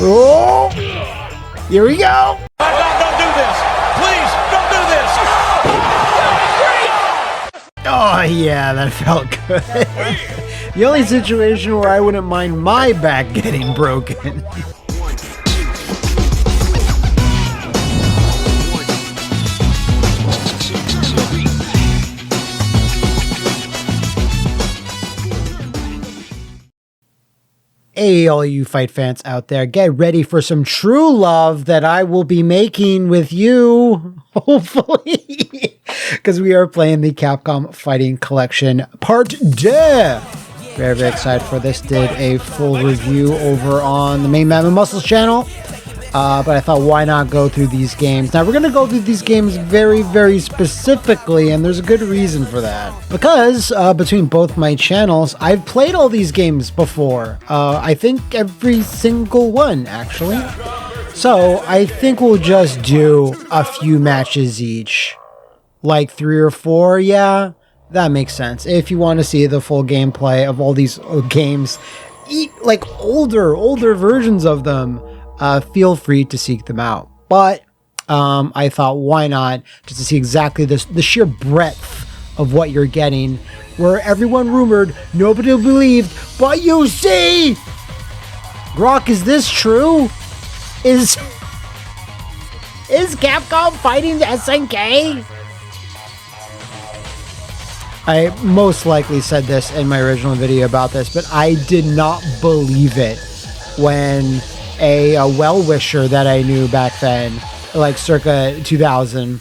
Oh, here we go. Don't do this. Please, don't do this. Oh, yeah, that felt good. The only situation where I wouldn't mind my back getting broken. Hey, all you fight fans out there, get ready for some true love that I will be making with you, hopefully, because we are playing the Capcom Fighting Collection Part 2. Very, very excited for this. Did a full review over on the main mattmcmuscles channel, but I thought, why not go through these games? Now, we're going to go through these games very, very specifically, and there's a good reason for that. Because between both my channels, I've played all these games before. I think every single one, actually. So, I think we'll just do a few matches each. Like 3 or 4, yeah, that makes sense. If you want to see the full gameplay of all these games, like older versions of them, feel free to seek them out. But I thought, why not, just to see exactly the sheer breadth of what you're getting, where everyone rumored, nobody believed, but you see! Grok, is this true? Is Capcom fighting SNK? I most likely said this in my original video about this, but I did not believe it when a well-wisher that I knew back then, like circa 2000,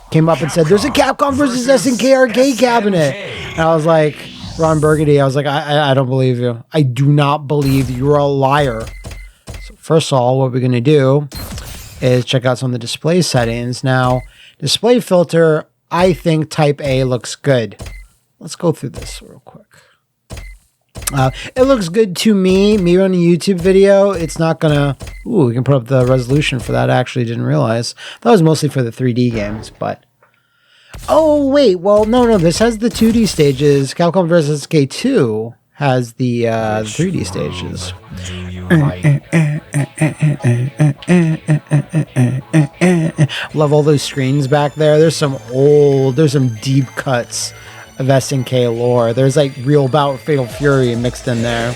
came up and said, there's a Capcom versus SNK arcade cabinet. And I was like, Ron Burgundy, I was like, I don't believe you. I do not believe you're a liar. So first of all, what we're going to do is check out some of the display settings. Now, display filter, I think type A looks good. Let's go through this real quick. It looks good to me. Maybe on a YouTube video, it's not gonna... Ooh, we can put up the resolution for that. I actually didn't realize. That was mostly for the 3D games, but... Oh, wait. Well, no. This has the 2D stages. Capcom vs. SNK2 has the 3D stages. Love all those screens back there. There's some deep cuts of SNK lore. There's like Real Bout Fatal Fury mixed in there.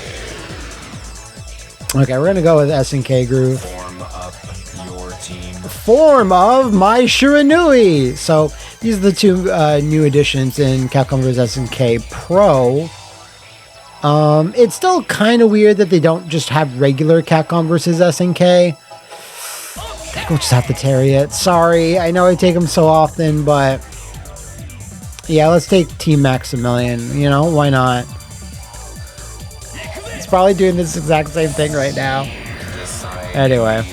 Okay, we're gonna go with SNK Groove. Form of my Shiranui. So these are the two new additions in Capcom vs. SNK Pro. It's still kind of weird that they don't just have regular Capcom vs. SNK. I think we'll just have to tarry it. Sorry, I know I take them so often, but yeah, let's take Team Maximilian. You know, why not? It's probably doing this exact same thing right now. Anyway.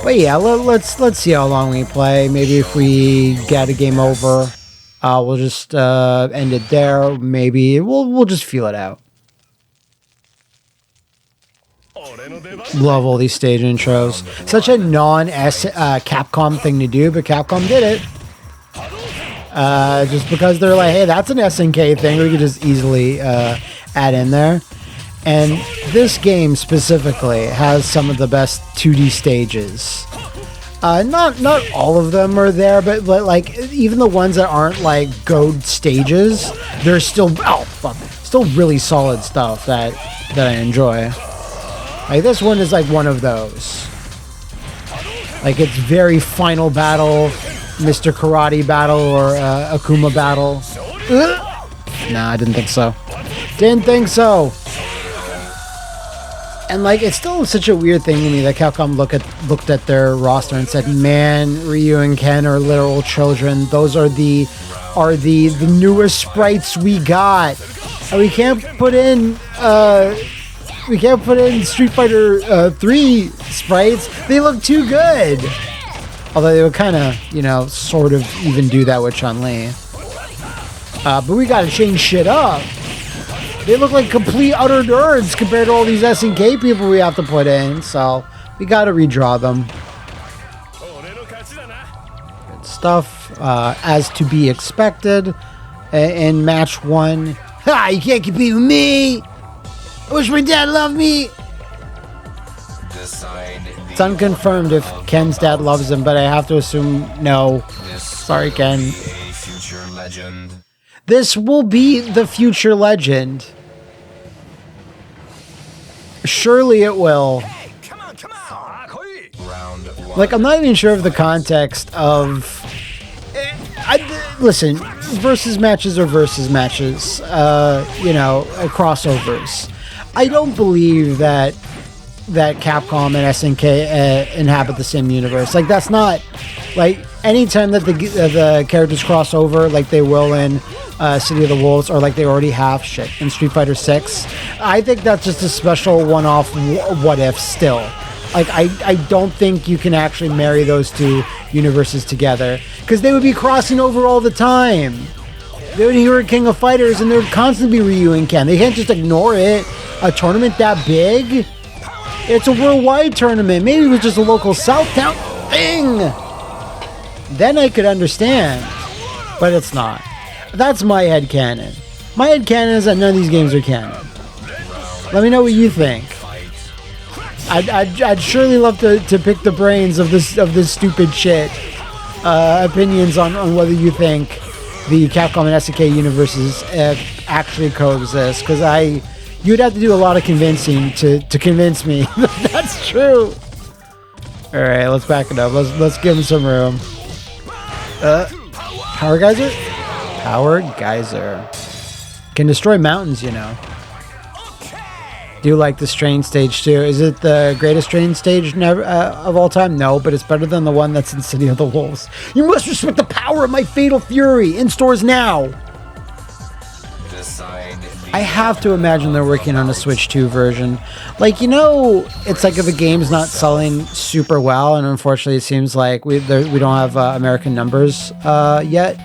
But yeah, let's see how long we play. Maybe if we get a game over, we'll just end it there. Maybe we'll just feel it out. Love all these stage intros. Such a non-Capcom thing to do, but Capcom did it. Just because they're like, hey, that's an SNK thing, we could just easily add in there. And this game specifically has some of the best 2D stages. Not all of them are there, but like even the ones that aren't like gold stages, they're still still really solid stuff that I enjoy. Like this one is like one of those. Like it's very Final Battle, Mr. Karate Battle, or Akuma Battle. Nah, I didn't think so. Didn't think so. And like, it's still such a weird thing to me that Capcom looked at their roster and said, "Man, Ryu and Ken are literal children. Those are the newest sprites we got, and we can't put in Street Fighter 3 sprites. They look too good." Although they would kind of, sort of even do that with Chun-Li. But we got to change shit up. They look like complete utter nerds compared to all these SNK people we have to put in, so we got to redraw them. Good stuff, as to be expected in match 1. Ha! You can't compete with me! I wish my dad loved me! It's unconfirmed if Ken's dad loves him, but I have to assume no. Sorry, Ken. This will be the future legend. Surely it will. Like, I'm not even sure of the context of... listen, versus matches are versus matches. Crossovers. I don't believe that Capcom and SNK inhabit the same universe. Like, that's not... Like, anytime that the characters cross over, like they will in City of the Wolves, or like they already have in Street Fighter 6, I think that's just a special one-off what-if still. Like, I don't think you can actually marry those two universes together, because they would be crossing over all the time. They would hear King of Fighters, and they would constantly be Ryu and Ken. They can't just ignore it. A tournament that big? It's a worldwide tournament. Maybe it was just a local Southtown thing. Then I could understand. But it's not. That's my headcanon. My headcanon is that none of these games are canon. Let me know what you think. I'd surely love to pick the brains of this stupid shit. Opinions on whether you think the Capcom and SNK universes actually coexist. Because you'd have to do a lot of convincing to convince me that that's true. All right, let's back it up. Let's give him some room. Power Geyser? Power Geyser. Can destroy mountains, you know. Do you like the Strain stage too? Is it the greatest Strain stage of all time? No, but it's better than the one that's in City of the Wolves. You must respect the power of my Fatal Fury. In stores now. I have to imagine they're working on a Switch 2 version. Like, it's like if a game's not selling super well, and unfortunately it seems like we don't have American numbers yet.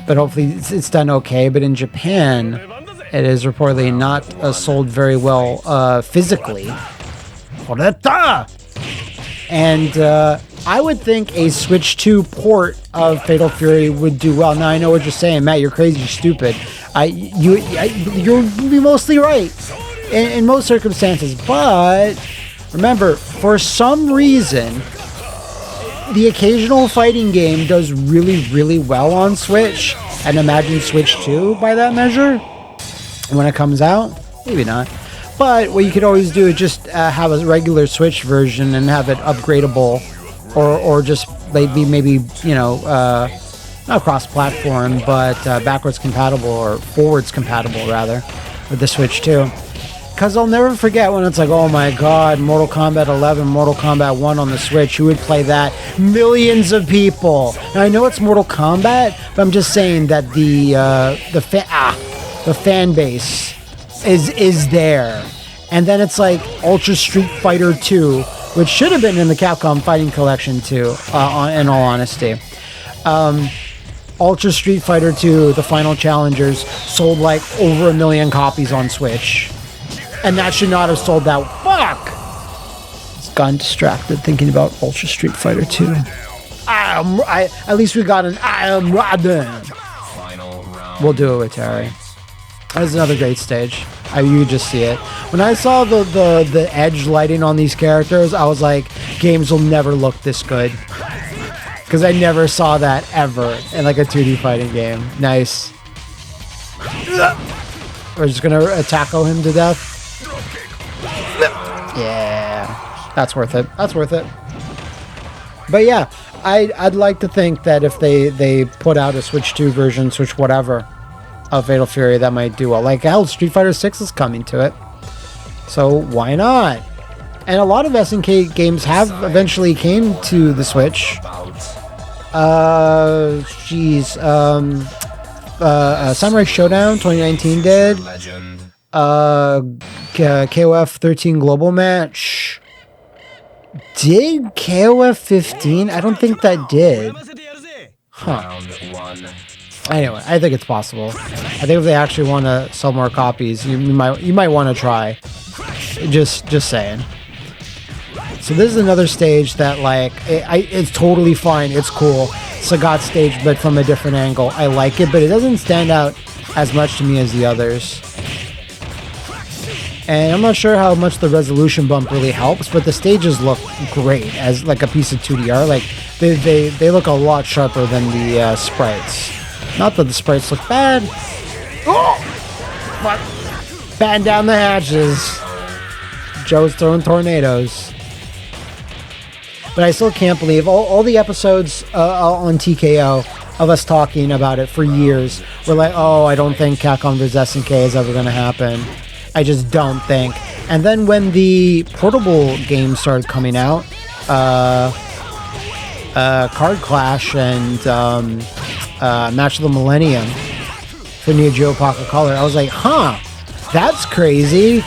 But hopefully it's done okay. But in Japan, it is reportedly not sold very well physically. And I would think a Switch 2 port of Fatal Fury would do well. Now I know what you're saying, Matt. You're crazy, you're stupid. You'll be mostly right in most circumstances. But remember, for some reason, the occasional fighting game does really, really well on Switch. And imagine Switch 2 by that measure when it comes out. Maybe not. But what you could always do is just have a regular Switch version and have it upgradable, or just maybe not cross-platform, but backwards compatible, or forwards compatible rather, with the Switch 2. Because I'll never forget when it's like, oh my god, Mortal Kombat 11, Mortal Kombat 1 on the Switch, who would play that? Millions of people. Now I know it's Mortal Kombat, but I'm just saying that the fan base is there. And then it's like Ultra Street Fighter 2, which should have been in the Capcom Fighting Collection too, in all honesty. Ultra Street Fighter 2, the Final Challengers, sold like over 1 million copies on Switch. And that should not have sold that. Fuck! It's gotten distracted thinking about Ultra Street Fighter 2. At least we got an I am Raiden. We'll do it with Terry. That's another great stage. You just see it. When I saw the edge lighting on these characters, I was like, games will never look this good. Because I never saw that ever in like a 2D fighting game. Nice. We're just gonna tackle him to death. Yeah, that's worth it. That's worth it. But yeah, I'd like to think that if they put out a Switch 2 version, Switch whatever, of Fatal Fury, that might do well. Like, hell, Street Fighter 6 is coming to it. So why not? And a lot of SNK games have eventually came to the Switch. Samurai Showdown 2019 did. KOF 13 Global Match. Did KOF 15? I don't think that did. Huh. Anyway, I think it's possible. I think if they actually want to sell more copies, you might want to try. Just saying. So this is another stage that, like, it's totally fine. It's cool. Sagat stage, but from a different angle. I like it, but it doesn't stand out as much to me as the others. And I'm not sure how much the resolution bump really helps, but the stages look great as like a piece of 2D art. Like they look a lot sharper than the sprites. Not that the sprites look bad. Oh! But batten down the hatches. Joe's throwing tornadoes. But I still can't believe all the episodes on TKO of us talking about it for years. We're like, oh, I don't think Capcom vs. SNK is ever going to happen. I just don't think. And then when the portable games started coming out, Card Clash and Match of the Millennium for Neo Geo Pocket Color, I was like, huh, that's crazy.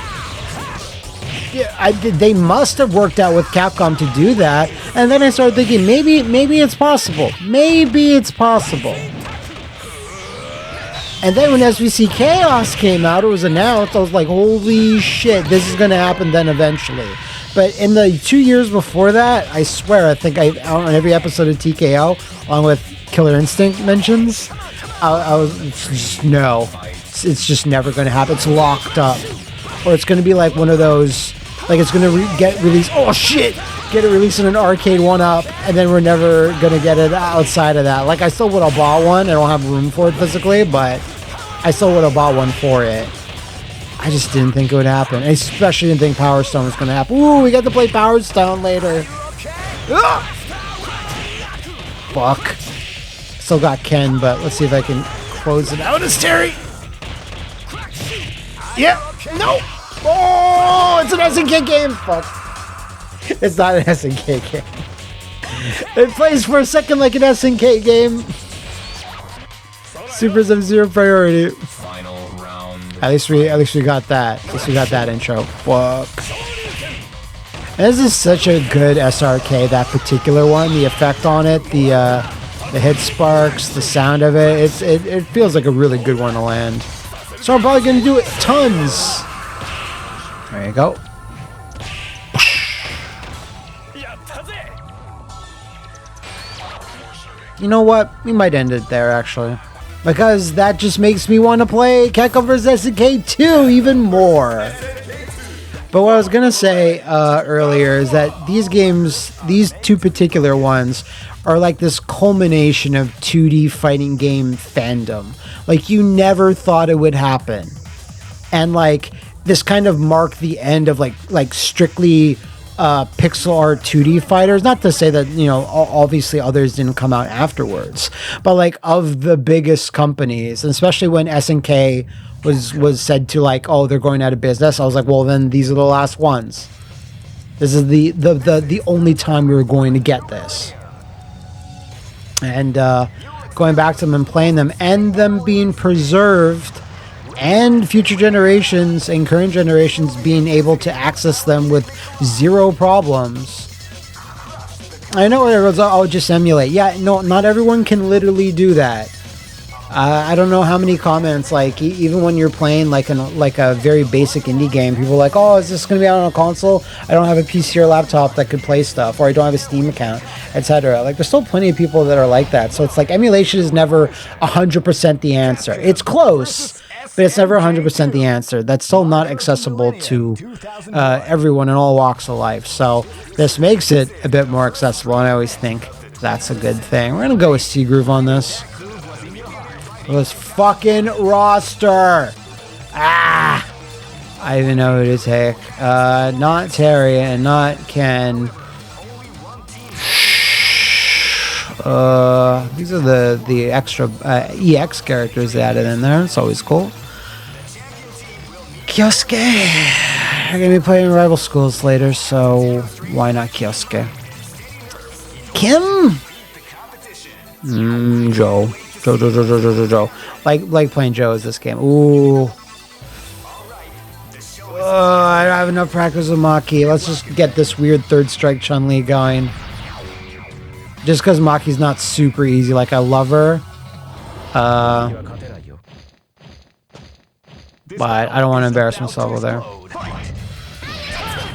Yeah, they must have worked out with Capcom to do that. And then I started thinking, maybe it's possible. Maybe it's possible. And then when SVC Chaos came out, it was announced, I was like, holy shit, this is going to happen then eventually. But in the 2 years before that, I swear, I think on every episode of TKO, along with Killer Instinct mentions, I was just, no, it's just never going to happen. It's locked up. Or it's going to be like one of those, like it's going to get released, oh shit, get it released in an arcade 1-up, and then we're never going to get it outside of that. Like, I still would have bought one. I don't have room for it physically, but I still would have bought one for it. I just didn't think it would happen. I especially didn't think Power Stone was going to happen. Ooh, we got to play Power Stone later. Ah! Fuck. Still got Ken, but let's see if I can close it out as Terry. Yeah. No. Oh, it's an SNK game. Fuck. It's not an SNK game. It plays for a second like an SNK game. Super Sub-Zero priority. Final round. At least we got that. At least we got that intro. Fuck. And this is such a good SRK, that particular one. The effect on it, the hit sparks, the sound of it. It feels like a really good one to land. So I'm probably gonna do it tons. There you go. You know what? We might end it there, actually. Because that just makes me want to play Capcom vs. SNK 2 even more. But what I was going to say earlier is that these games, these two particular ones, are like this culmination of 2D fighting game fandom. Like, you never thought it would happen. And, like, this kind of marked the end of, like strictly pixel art 2D fighters. Not to say that, you know, obviously others didn't come out afterwards, but like of the biggest companies, and especially when SNK was said to, like, oh, they're going out of business, I was like, well, then these are the last ones. This is the only time we were going to get this. And going back to them and playing them and them being preserved, and future generations and current generations being able to access them with zero problems. I know everyone's, oh, just emulate. Yeah, no, not everyone can literally do that. I don't know how many comments, like, even when you're playing like a very basic indie game, people are like, oh, is this going to be out on a console? I don't have a PC or laptop that could play stuff, or I don't have a Steam account, etc. Like, there's still plenty of people that are like that. So it's like, emulation is never 100% the answer. It's close, but it's never 100% the answer. That's still not accessible to everyone in all walks of life. So this makes it a bit more accessible, and I always think that's a good thing. We're going to go with C-Groove on this. This fucking roster. Ah! I even know who to take. Not Terry and not Ken. These are the extra EX characters they added in there. It's always cool. Kyosuke. We're gonna be playing Rival Schools later, so why not Kyosuke? Kim? Joe. Joe. Like playing Joe as this game. Ooh. I don't have enough practice with Maki. Let's just get this weird third strike Chun-Li going. Just because Maki's not super easy. Like, I love her. But I don't want to embarrass myself with her.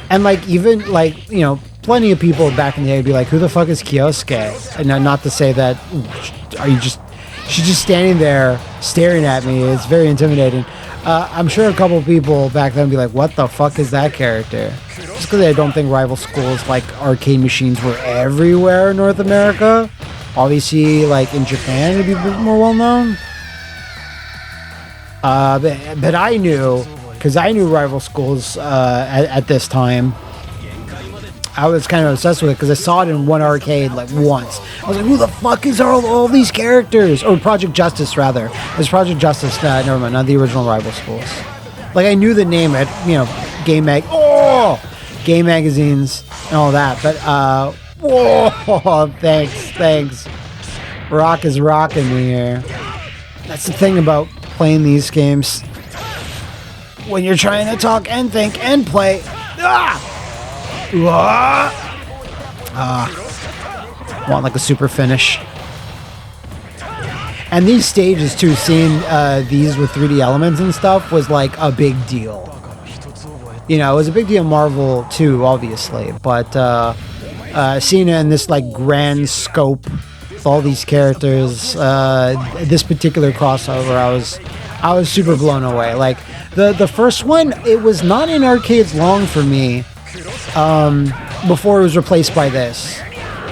And, like, even, like, you know, plenty of people back in the day would be like, who the fuck is Kyosuke? And not to say that, she's just standing there staring at me. It's very intimidating. I'm sure a couple people back then would be like, what the fuck is that character? Just because I don't think rival schools, like, arcade machines were everywhere in North America. Obviously, like, in Japan, it'd be a bit more well-known. But I knew, because I knew rival schools at this time. I was kind of obsessed with it because I saw it in one arcade, like, once. I was like, who the fuck is all these characters? Or Project Justice, rather. It was Project Justice. Never mind, not the original rival schools. Like, I knew the name at, Game magazines and all that. But, whoa, thanks. Rock is rocking me here. That's the thing about playing these games. When you're trying to talk and think and play. Want like a super finish. And these stages too, seeing these with 3D elements and stuff was like a big deal. It was a big deal in Marvel too, obviously, but seeing it in this like grand scope with all these characters, this particular crossover, I was super blown away. Like the first one, it was not in arcades long for me. Before it was replaced by this.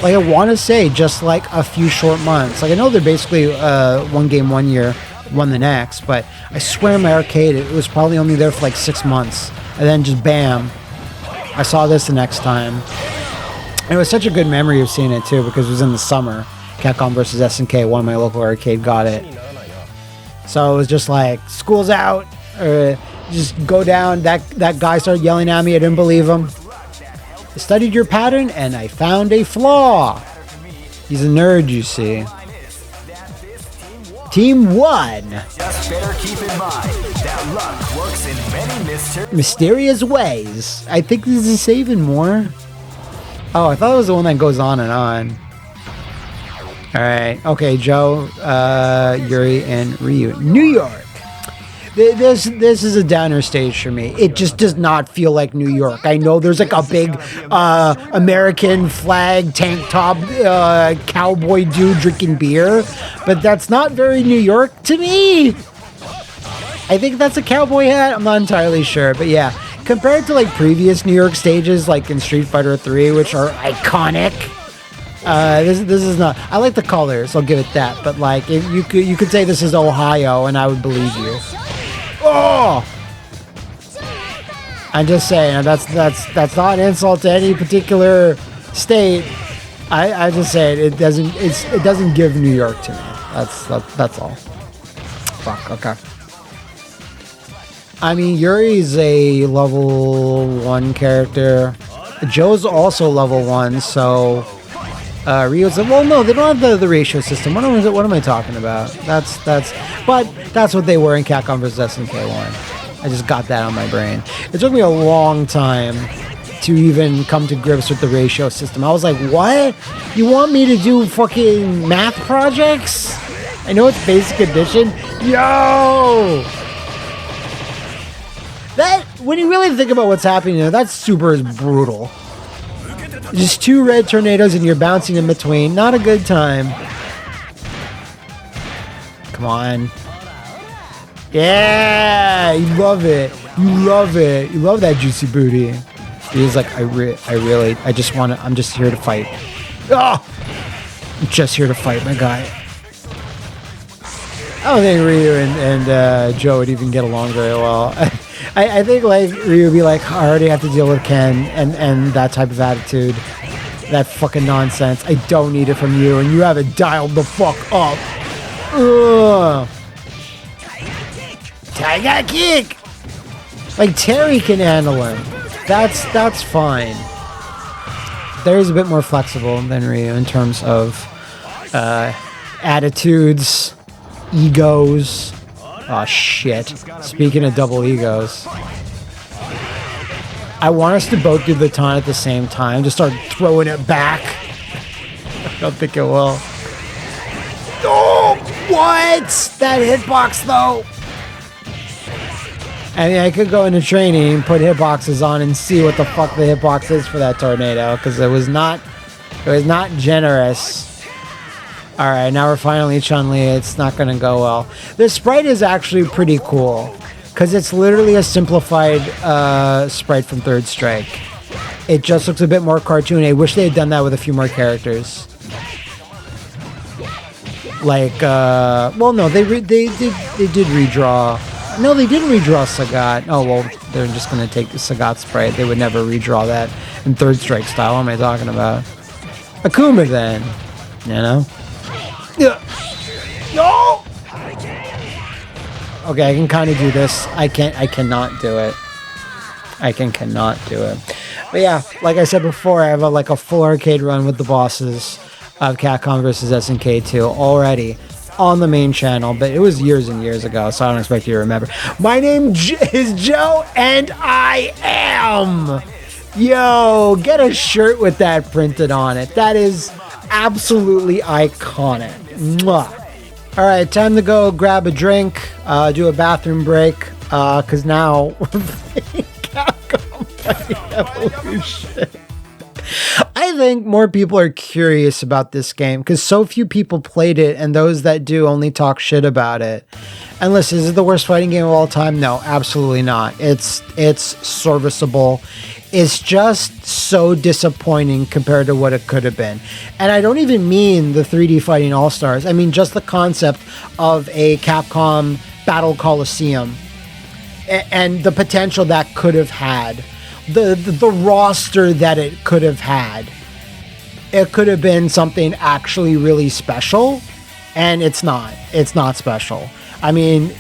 Like, I want to say just like a few short months. Like, I know they're basically one game 1 year, one the next, but I swear in my arcade it was probably only there for like 6 months, and then just bam, I saw this the next time. And it was such a good memory of seeing it too, because it was in the summer. Capcom versus SNK, one of my local arcade got it. So it was just like, school's out, or just go down. That guy started yelling at me, I didn't believe him. I studied your pattern and I found a flaw. He's a nerd, you see. Team 1. Just better keep in mind that luck works in many mysterious ways. I think this is saving more. Oh, I thought it was the one that goes on and on. Alright. Okay, Joe, Yuri, and Ryu. New York. This is a downer stage for me. It just does not feel like New York. I know there's like a big American flag tank top cowboy dude drinking beer, but that's not very New York to me. I think that's a cowboy hat. I'm not entirely sure, but yeah. Compared to like previous New York stages, like in Street Fighter 3, which are iconic, this is not. I like the colors, I'll give it that. But like, if you could say this is Ohio, and I would believe you. Oh! I'm just saying, that's not an insult to any particular state. I just say it doesn't give New York to me. That's all. Fuck. Okay. I mean, Yuri's a level 1 character. Joe's also level 1, so Rio's well, no, they don't have the ratio system. What am I talking about? But that's what they were in Capcom vs. SNK 1. I just got that on my brain. It took me a long time to even come to grips with the ratio system. I was like, what? You want me to do fucking math projects? I know it's basic edition. Yo! That, when you really think about what's happening there, that's super brutal. Just 2 red tornadoes and you're bouncing in between. Not a good time. Come on. Yeah! You love it. You love it. You love that juicy booty. He's like, I'm just here to fight. Oh! I'm just here to fight, my guy. I don't think Ryu and Joe would even get along very well. I think like Ryu would be like, I already have to deal with Ken and that type of attitude. That fucking nonsense. I don't need it from you, and you have it dialed the fuck up. Ugh. Tiger kick! Like Terry can handle him. That's fine. Terry's a bit more flexible than Ryu in terms of attitudes, egos. Oh shit. Speaking of double egos. I want us to both do the taunt at the same time. Just start throwing it back. I don't think it will. Oh, what? That hitbox though. I mean, I could go into training and put hitboxes on and see what the fuck the hitbox is for that tornado, because it was not generous. Alright, now we're finally Chun-Li. It's not going to go well. This sprite is actually pretty cool, because it's literally a simplified sprite from Third Strike. It just looks a bit more cartoony. I wish they had done that with a few more characters. Like, well, no, they did redraw. No, they didn't redraw Sagat. Oh, well, they're just going to take the Sagat sprite. They would never redraw that in Third Strike style. What am I talking about? Akuma, then. You know? Yeah. No! Okay, I can kind of do this. I cannot do it. Cannot do it. But yeah, like I said before, I have a full arcade run with the bosses of Capcom vs. SNK 2 already on the main channel, but it was years and years ago, so I don't expect you to remember. My name is Joe, and I am... Yo, get a shirt with that printed on it. That is absolutely iconic. Mwah. All right, time to go grab a drink, do a bathroom break, because now we're playing Capcom Fighting Evolution. I think more people are curious about this game because so few people played it, and those that do only talk shit about it. And listen, is it the worst fighting game of all time? No, absolutely not. It's serviceable. It's just so disappointing compared to what it could have been. And I don't even mean the 3D Fighting All-Stars. I mean just the concept of a Capcom Battle Coliseum and the potential that could have had. The roster that it could have had. It could have been something actually really special, and it's not. It's not special. I mean,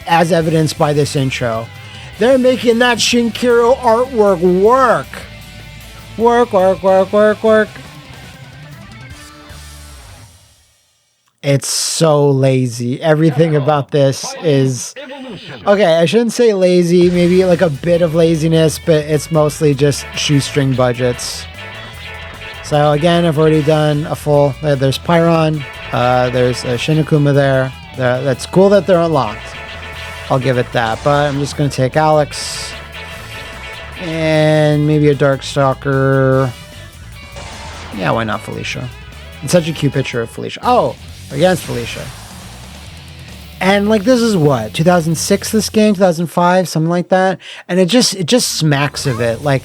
as evidenced by this intro, they're making that Shinkiro artwork work. Work. It's so lazy. Everything about this is... Okay, I shouldn't say lazy. Maybe like a bit of laziness, but it's mostly just shoestring budgets. So again, I've already done a full... There's Pyron. There's a Shinakuma there. That's cool that they're unlocked. I'll give it that. But I'm just going to take Alex. And maybe a Darkstalker. Yeah, why not Felicia? It's such a cute picture of Felicia. Oh! Against Felicia. And like this is what, 2006 this game, 2005, something like that. And it just smacks of it. Like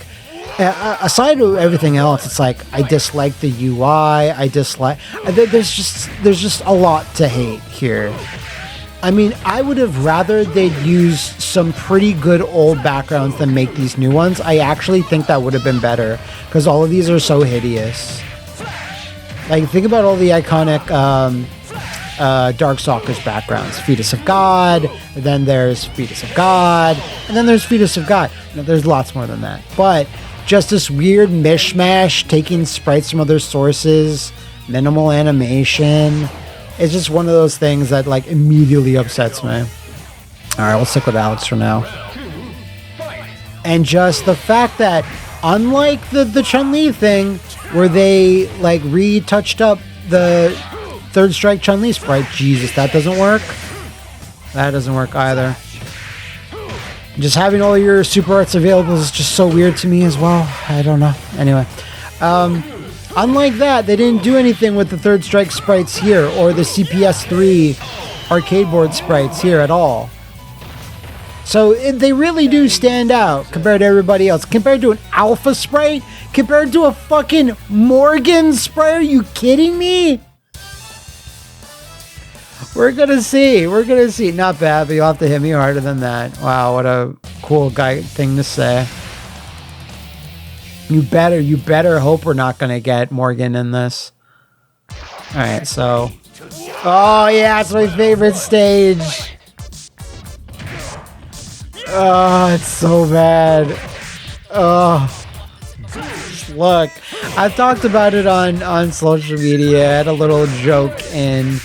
aside from everything else, it's like I dislike the UI. I dislike there's just a lot to hate here. I mean, I would have rather they'd use some pretty good old backgrounds than make these new ones. I actually think that would have been better because all of these are so hideous. Like, think about all the iconic Darkstalkers backgrounds. Fetus of God, then there's Fetus of God, and then there's Fetus of God. No, there's lots more than that. But just this weird mishmash, taking sprites from other sources, minimal animation. It's just one of those things that, like, immediately upsets me. Alright, we'll stick with Alex for now. And just the fact that, unlike the Chun-Li thing, where they like retouched up the Third Strike Chun-Li sprite. Jesus, that doesn't work. That doesn't work either. Just having all your super arts available is just so weird to me as well. I don't know. Anyway, unlike that, they didn't do anything with the Third Strike sprites here or the CPS3 arcade board sprites here at all. So they really do stand out compared to everybody else. Compared to an Alpha sprite? Compared to a fucking Morgan sprite? Are you kidding me? We're gonna see. Not bad, but you'll have to hit me harder than that. Wow, what a cool guy thing to say. You better hope we're not gonna get Morgan in this. Alright, so... Oh yeah, it's my favorite stage! Oh, it's so bad. Oh, look, I've talked about it on social media. I had a little joke in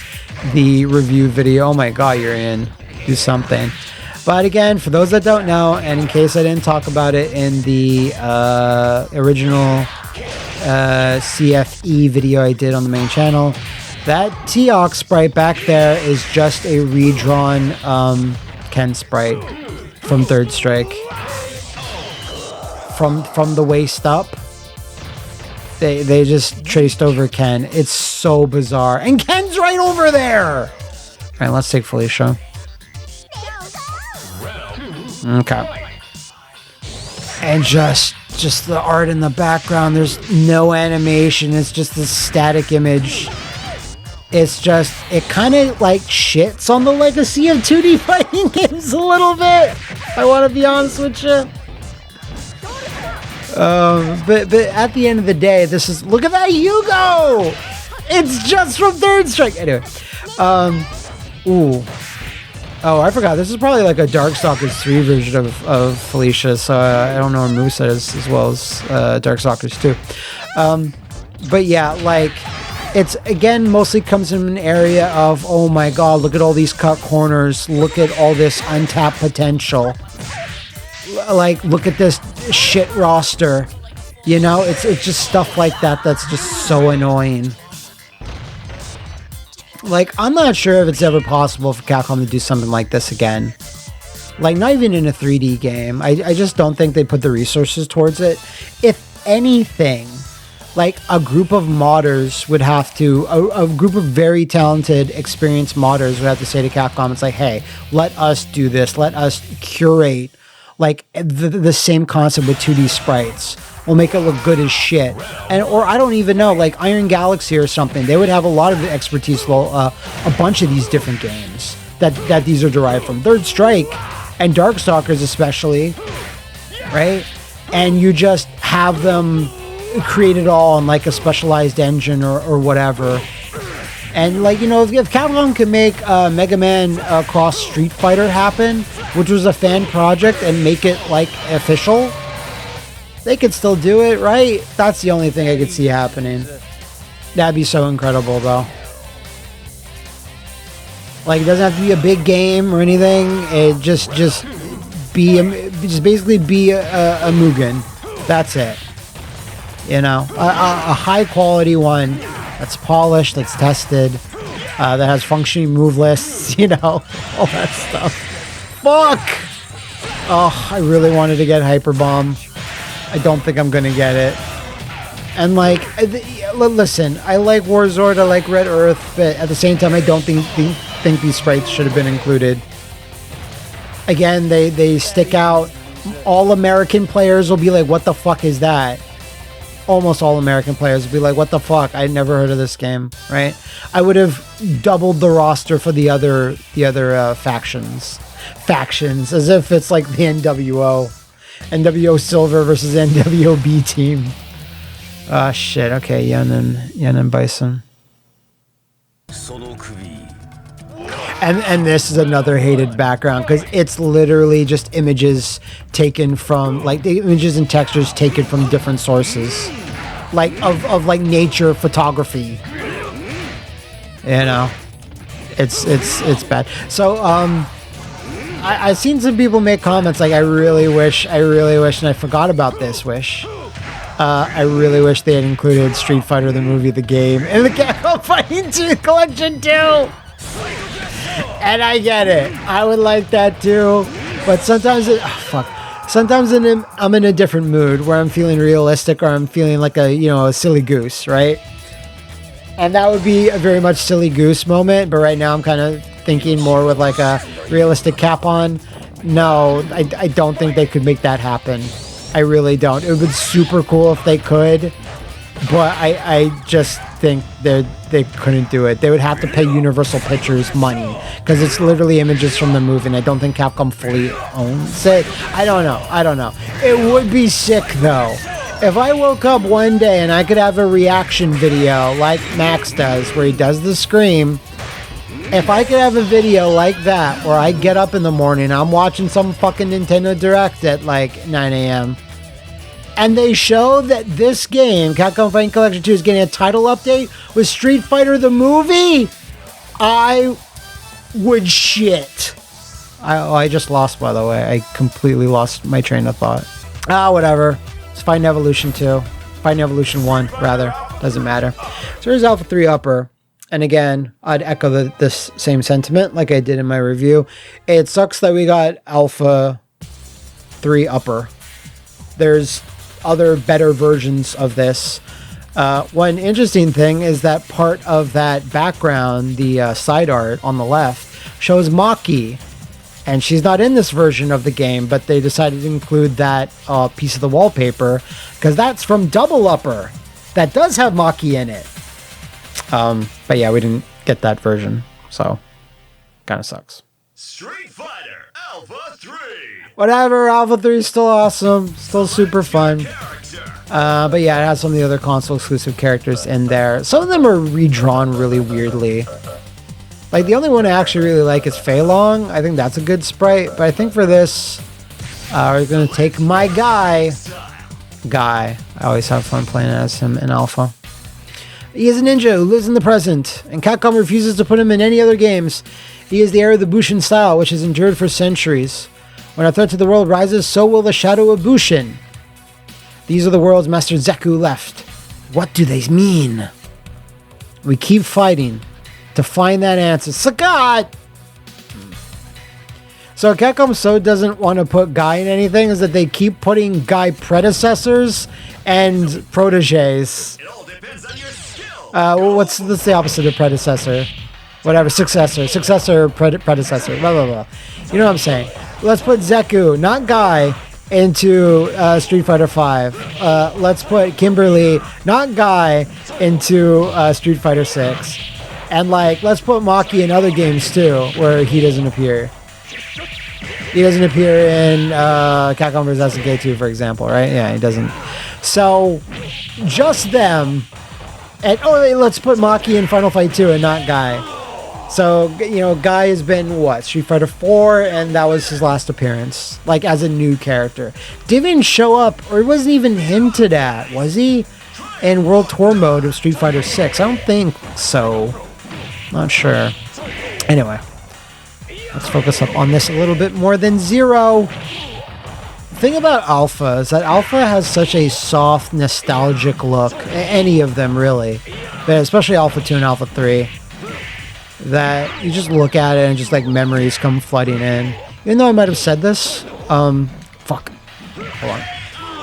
the review video. Oh my god, you're in. Do something. But again, for those that don't know, and in case I didn't talk about it in the original CFE video I did on the main channel, that Teok sprite back there is just a redrawn Ken sprite from Third Strike. From the waist up, they just traced over Ken. It's so bizarre, and Ken's right over there. All right, let's take Felicia. Okay. And just the art in the background. There's no animation. It's just this static image. It's just, it kind of like shits on the legacy of 2D fighting games a little bit. I want to be honest with you. But at the end of the day, this is, look at that Hugo! It's just from Third Strike. Anyway, ooh. Oh, I forgot. This is probably like a Darkstalkers 3 version of Felicia, so I don't know her moveset as well as Darkstalkers 2. But yeah, like, it's, again, mostly comes in an area of, oh my god, look at all these cut corners, look at all this untapped potential. Like, look at this shit roster. You know, it's just stuff like that that's just so annoying. Like, I'm not sure if it's ever possible for Capcom to do something like this again. Like, not even in a 3D game. I just don't think they put the resources towards it. If anything, like, a group of modders would have to, a group of very talented, experienced modders would have to say to Capcom, it's like, hey, let us do this. Let us curate, like, the same concept with 2D sprites. We'll make it look good as shit. And, or I don't even know, like Iron Galaxy or something, they would have a lot of expertise, a bunch of these different games that these are derived from. Third Strike and Darkstalkers especially, right? And you just have them create it all on like a specialized engine or whatever. And like, you know, if Capcom can make Mega Man Cross Street Fighter happen, which was a fan project, and make it like official, they could still do it, right? That's the only thing I could see happening. That'd be so incredible, though. Like, it doesn't have to be a big game or anything. It just basically be a Mugen. That's it. You know, a high quality one that's polished, that's tested, that has functioning move lists. You know, all that stuff. Fuck. Oh, I really wanted to get Hyper Bomb. I don't think I'm gonna get it. And like, listen, I like Warzord, I like Red Earth, but at the same time, I don't think these sprites should have been included. Again, they stick out. All American players will be like, "What the fuck is that?" Almost all American players will be like, "What the fuck? I never heard of this game." Right? I would have doubled the roster for the other factions, as if it's like the NWO Silver versus NWO B team. Ah, shit. Okay, Yen and Bison. And this is another hated background because it's literally just images taken from, like, the images and textures taken from different sources, like of like nature photography. You know, it's bad. So I've seen some people make comments like, I really wish, and I forgot about this wish. I really wish they had included Street Fighter the movie, the game, and the Capcom Fighting Collection too. And I get it. I would like that too. But sometimes sometimes I'm in a different mood where I'm feeling realistic or I'm feeling like a silly goose, right? And that would be a very much silly goose moment. But right now I'm kind of thinking more with like a realistic cap on. No, I don't think they could make that happen. I really don't. It would be super cool if they could, but I just think they couldn't do it. They would have to pay Universal Pictures money because it's literally images from the movie, and I don't think Capcom fully owns it. I don't know. It would be sick though. If I woke up one day and I could have a reaction video like Max does, where he does the scream. If I could have a video like that, where I get up in the morning, I'm watching some fucking Nintendo Direct at like 9 a.m. and they show that this game, Capcom Fighting Collection 2, is getting a title update with Street Fighter the movie, I would shit. I just lost, by the way. I completely lost my train of thought. Whatever. It's Fighting Evolution 2. Fighting Evolution 1, rather. Doesn't matter. So here's Alpha 3 Upper. And again, I'd echo this same sentiment like I did in my review. It sucks that we got Alpha 3 Upper. There's other better versions of this. One interesting thing is that part of that background, the side art on the left, shows Maki. And she's not in this version of the game, but they decided to include that piece of the wallpaper because that's from Double Upper. That does have Maki in it. But yeah, we didn't get that version, so kind of sucks. Street Fighter Alpha 3. Whatever, Alpha 3 is still awesome, still super fun. But yeah, it has some of the other console exclusive characters in there. Some of them are redrawn really weirdly. Like, the only one I actually really like is Fei Long. I think that's a good sprite. But I think for this, we're going to take my Guy. I always have fun playing as him in Alpha. He is a ninja who lives in the present, and Capcom refuses to put him in any other games. He is the heir of the Bushin style, which has endured for centuries. When a threat to the world rises, so will the shadow of Bushin. These are the worlds Master Zeku left. What do they mean? We keep fighting to find that answer. Sagat! So Capcom so doesn't want to put Guy in anything is that they keep putting Guy predecessors and proteges. It all depends on your skill. Well, what's the opposite of predecessor? Whatever, successor, predecessor, blah, blah, blah. You know what I'm saying? Let's put Zeku, not Guy, into Street Fighter V. Let's put Kimberly, not Guy, into Street Fighter 6. And, like, let's put Maki in other games, too, where he doesn't appear. He doesn't appear in Capcom vs. SNK 2, for example, right? Yeah, he doesn't. So, just them. And, let's put Maki in Final Fight 2 and not Guy. So, you know, Guy has been, what, Street Fighter 4, and that was his last appearance, like, as a new character. Didn't even show up, or he wasn't even hinted at, was he? In World Tour mode of Street Fighter 6. I don't think so. Not sure. Anyway, let's focus up on this a little bit more than Zero. The thing about Alpha is that Alpha has such a soft, nostalgic look. Any of them, really. But especially Alpha 2 and Alpha 3. That you just look at it and just like memories come flooding in. Even though I might have said this, hold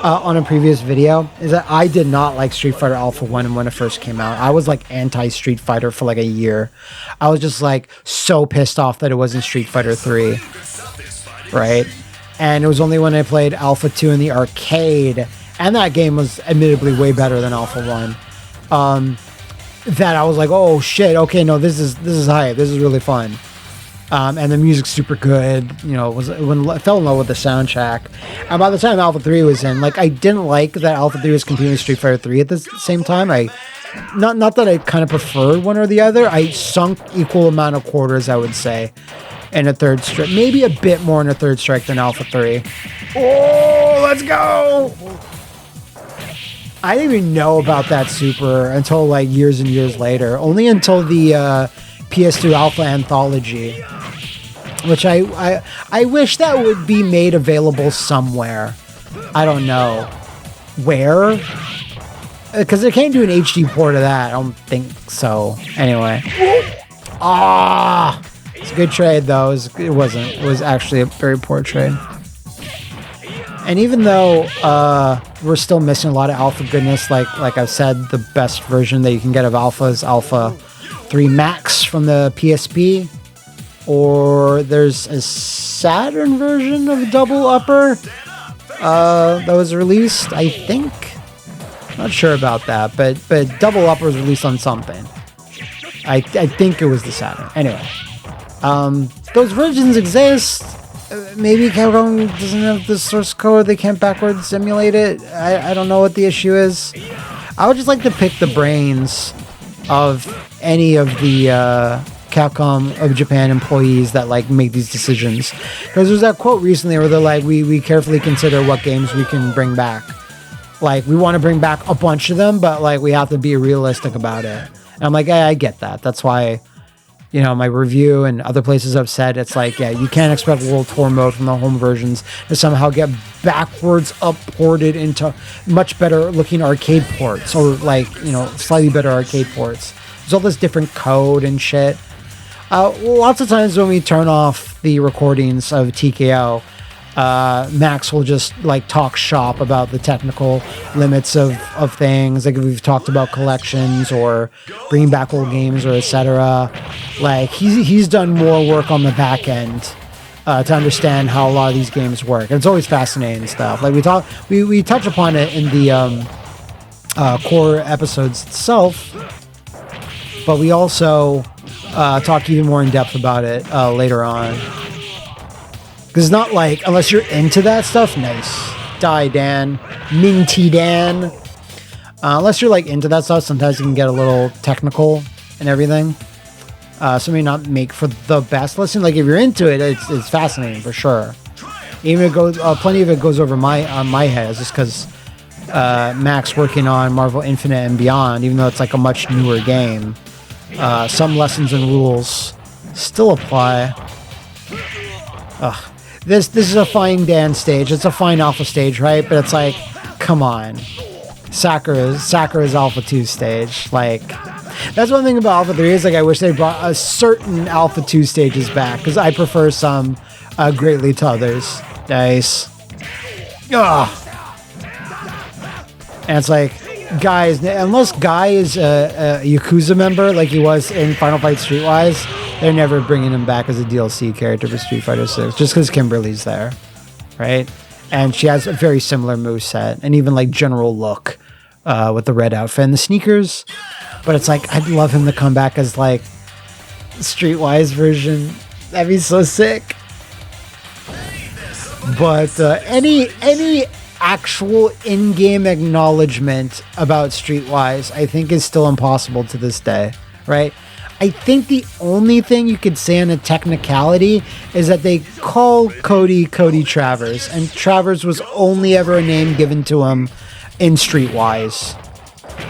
on a previous video, is that I did not like Street Fighter Alpha 1 when it first came out. I was like anti-Street Fighter for like a year. I was just like so pissed off that it wasn't Street Fighter 3, right? And it was only when I played Alpha 2 in the arcade, and that game was admittedly way better than Alpha 1, that I was like, oh shit, okay, no, this is hype, this is really fun. And the music's super good, you know, I fell in love with the soundtrack. And by the time Alpha 3 was in, like, I didn't like that Alpha 3 was competing with Street Fighter 3 at the same time. Not that I kind of preferred one or the other, I sunk equal amount of quarters, I would say, in a third strike. Maybe a bit more in a third strike than Alpha 3. Oh, let's go! I didn't even know about that super until like years and years later. Only until the PS2 Alpha Anthology, which I wish that would be made available somewhere. I don't know where, because they can't do an HD port of that. I don't think so. Anyway, it's a good trade though. It wasn't. It was actually a very poor trade. And even though we're still missing a lot of Alpha goodness, like I've said, the best version that you can get of Alpha is Alpha 3 Max from the PSP, or there's a Saturn version of Double Upper that was released, I think. Not sure about that, but Double Upper was released on something. I think it was the Saturn. Anyway, those versions exist. Maybe Capcom doesn't have the source code, they can't backwards emulate it. I don't know what the issue is. I would just like to pick the brains of any of the Capcom of Japan employees that like make these decisions. Because there's that quote recently where they're like, we carefully consider what games we can bring back. Like, we want to bring back a bunch of them, but like we have to be realistic about it. And I'm like, I get that. That's why, you know, my review and other places have said it's like, yeah, you can't expect World Tour mode from the home versions to somehow get backwards up-ported into much better looking arcade ports, or like, you know, slightly better arcade ports. There's all this different code and shit. Lots of times when we turn off the recordings of TKO, Max will just like talk shop about the technical limits of things, like if we've talked about collections or bringing back old games or etc. Like he's done more work on the back end to understand how a lot of these games work. And it's always fascinating stuff. Like we touch upon it in the core episodes itself, but we also talk even more in depth about it later on. Because it's not like, unless you're into that stuff, nice. Die, Dan. Minty Dan. Unless you're like into that stuff, sometimes it can get a little technical and everything. So may not make for the best listen. Like if you're into it, it's fascinating for sure. Even if it goes, plenty of it goes over my head. It's just because Mac's working on Marvel Infinite and Beyond, even though it's like a much newer game. Some lessons and rules still apply. Ugh. This is a fine Dan stage. It's a fine Alpha stage, right? But it's like, come on. Sakura's Alpha 2 stage. Like, that's one thing about Alpha 3 is like I wish they brought a certain Alpha 2 stages back, because I prefer some greatly to others. Nice. Ugh. And it's like, guys, unless Guy is a Yakuza member like he was in Final Fight Streetwise, they're never bringing him back as a DLC character for Street Fighter 6, just because Kimberly's there, right? And she has a very similar moveset and even like general look with the red outfit and the sneakers. But it's like, I'd love him to come back as like Streetwise version. That'd be so sick. But any actual in-game acknowledgement about Streetwise, I think is still impossible to this day, right? I think the only thing you could say on a technicality is that they call Cody Travers, and Travers was only ever a name given to him in Streetwise.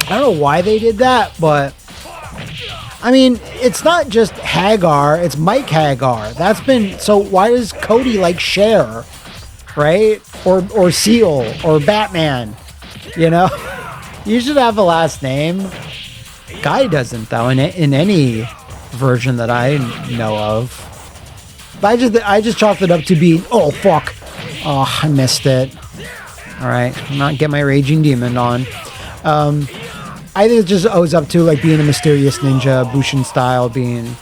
I don't know why they did that, but I mean, it's not just Hagar, it's Mike Hagar. That's been, so why does Cody like Cher, right? Or Seal, or Batman, you know? You should have a last name. Guy doesn't, though, in any version that I know of. But I just chalked it up to being, oh, fuck. Oh, I missed it. All right, I'm not getting my Raging Demon on. I think it just owes up to like being a mysterious ninja, Bushin style, being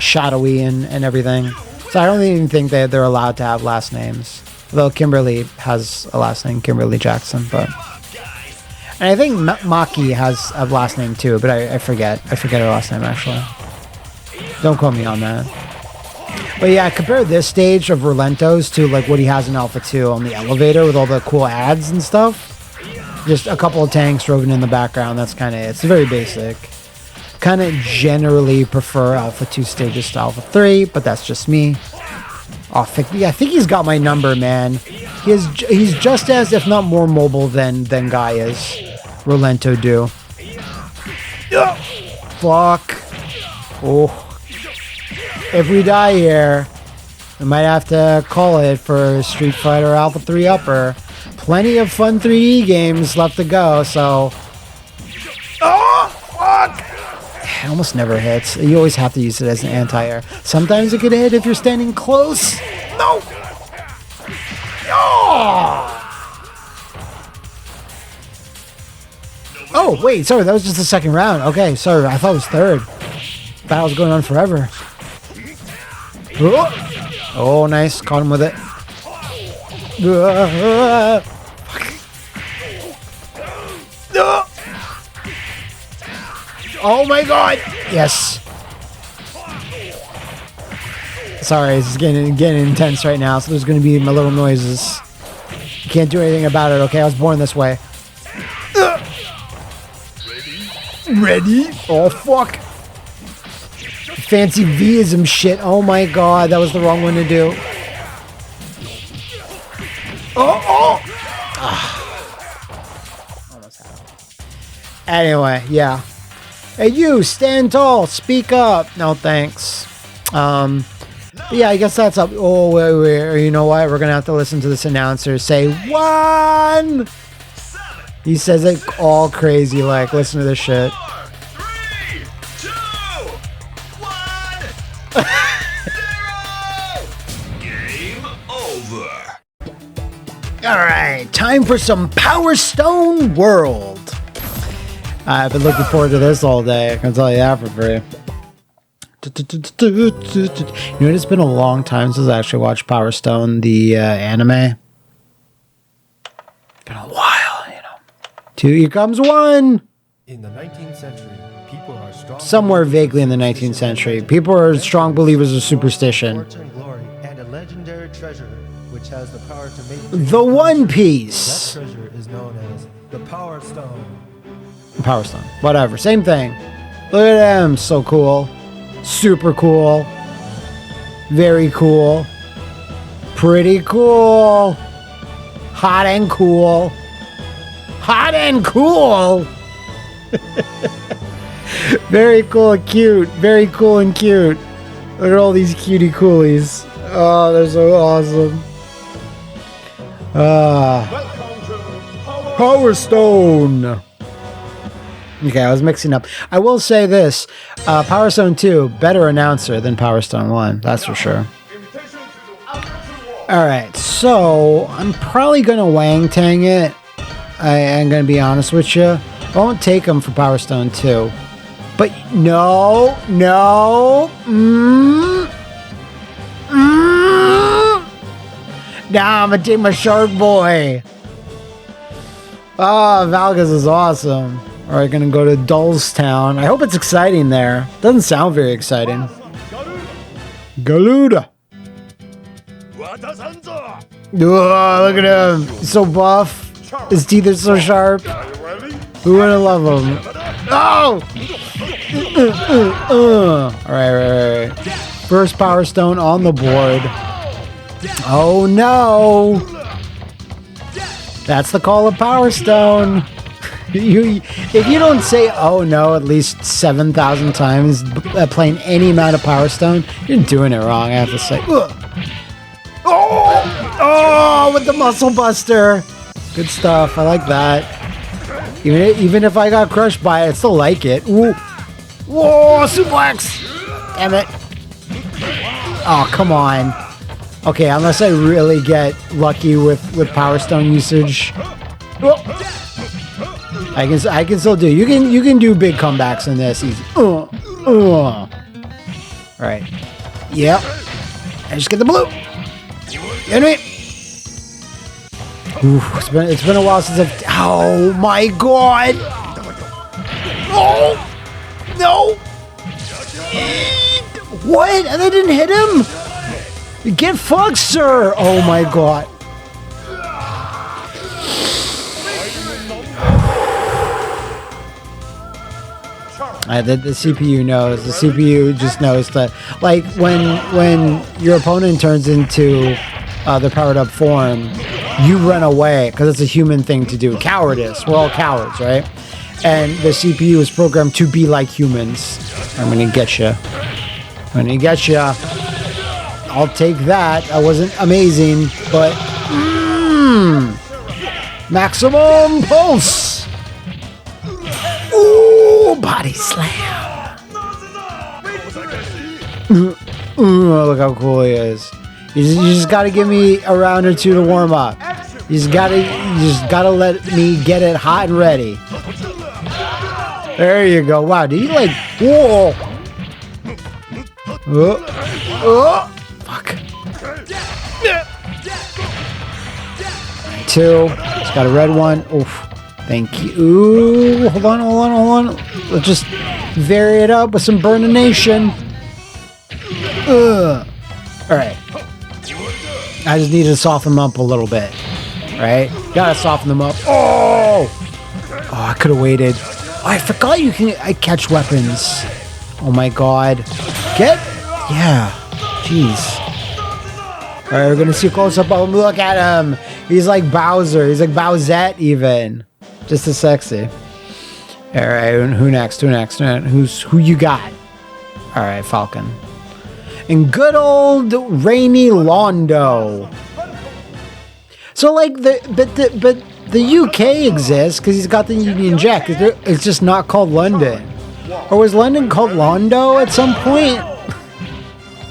shadowy and everything. So I don't even think that they're allowed to have last names. Though Kimberly has a last name, Kimberly Jackson, but... And I think Maki has a last name too, but I forget. I forget her last name, actually. Don't quote me on that. But yeah, compare this stage of Relento's to like what he has in Alpha 2 on the elevator with all the cool ads and stuff. Just a couple of tanks roving in the background. That's kind of it. It's very basic. Kind of generally prefer Alpha 2 stages to Alpha 3, but that's just me. Oh, I think he's got my number, man. He's just as, if not more mobile than Guy is. Rolento do. Fuck. Oh. If we die here, we might have to call it for Street Fighter Alpha 3 Upper. Plenty of fun 3D games left to go, so... Oh, fuck! It almost never hits. You always have to use it as an anti-air. Sometimes it could hit if you're standing close. No! Oh, wait, sorry, that was just the second round. Okay, sorry, I thought it was third. Battle's going on forever. Oh, nice. Caught him with it. Oh my god! Yes. Sorry, this is getting intense right now, so there's going to be my little noises. You can't do anything about it, okay? I was born this way. Ready? Oh, fuck. Fancy Vism shit. Oh my god, that was the wrong one to do. Oh! Almost had it. Anyway, yeah. Hey, you, stand tall, speak up. No, thanks. Yeah, I guess that's up. Oh, wait, you know what? We're gonna have to listen to this announcer say 1. He says it all crazy, like, listen to this shit. 3, 2, 1, 0. Game over. All right, time for some Power Stone World. I've been looking forward to this all day. I can tell you that for free. You know, it's been a long time since I actually watched Power Stone, the anime. It's been a while, you know. 2, here comes 1. In the 19th century, people are strong. Somewhere vaguely in the 19th century, people are strong believers of superstition. Fortune and glory, and a legendary treasure which has the power to make The One Piece. That treasure is known as the Power Stone. Power Stone. Whatever. Same thing. Look at him. So cool. Super cool. Very cool. Pretty cool. Hot and cool. Hot and cool. Very cool and cute. Very cool and cute. Look at all these cutie coolies. Oh, they're so awesome. Power Stone. Okay, I was mixing up. I will say this. Power Stone 2, better announcer than Power Stone 1. That's for sure. Alright, so I'm probably going to Wang Tang it. I am going to be honest with you. I won't take him for Power Stone 2. But no. Nah, I'm going to take my Shark Boy. Valgas is awesome. Alright, gonna go to Dullstown. I hope it's exciting there. Doesn't sound very exciting. Galuda. Oh, look at him. He's so buff. His teeth are so sharp. Who wouldn't love him? Oh! Alright. First Power Stone on the board. Oh no! That's the call of Power Stone. If you don't say "oh no" at least 7,000 times playing any amount of Power Stone, you're doing it wrong. I have to say. Oh, with the Muscle Buster. Good stuff. I like that. Even if I got crushed by it, I still like it. Ooh. Whoa, suplex! Damn it. Oh, come on. Okay, unless I really get lucky with Power Stone usage. Oh. I can still do. You can do big comebacks in this. Easy. All right. Yep. I just get the blue. Get me. Oof, it's been a while since I've. Oh my god. Oh no. What? And I didn't hit him. Get fucked, sir. Oh my god. The CPU knows. The CPU just knows that, like, when your opponent turns into their powered up form, you run away because it's a human thing to do. Cowardice. We're all cowards, right? And the CPU is programmed to be like humans. I'm gonna get you. I'll take that. That wasn't amazing, but maximum pulse. Ooh, body slam. Look how cool he is. You just gotta give me a round or two to warm up. You just gotta let me get it hot and ready. There you go. Wow, do you like? Whoa. Fuck. 2. Just got a red one. Oof. Thank you. Ooh, hold on. Let's just vary it up with some Burnination. Alright. I just need to soften them up a little bit. Right? Gotta soften them up. Oh, I could have waited. Oh, I forgot you can catch weapons. Oh my god. Yeah. Jeez. Alright, we're gonna see a close-up of him. Look at him. He's like Bowser. He's like Bowsette even. Just as sexy. Alright, who next? Who you got? Alright, Falcon. And good old Rainy Londo. So like the UK exists because he's got the Union Jack. It's just not called London. Or was London called Londo at some point?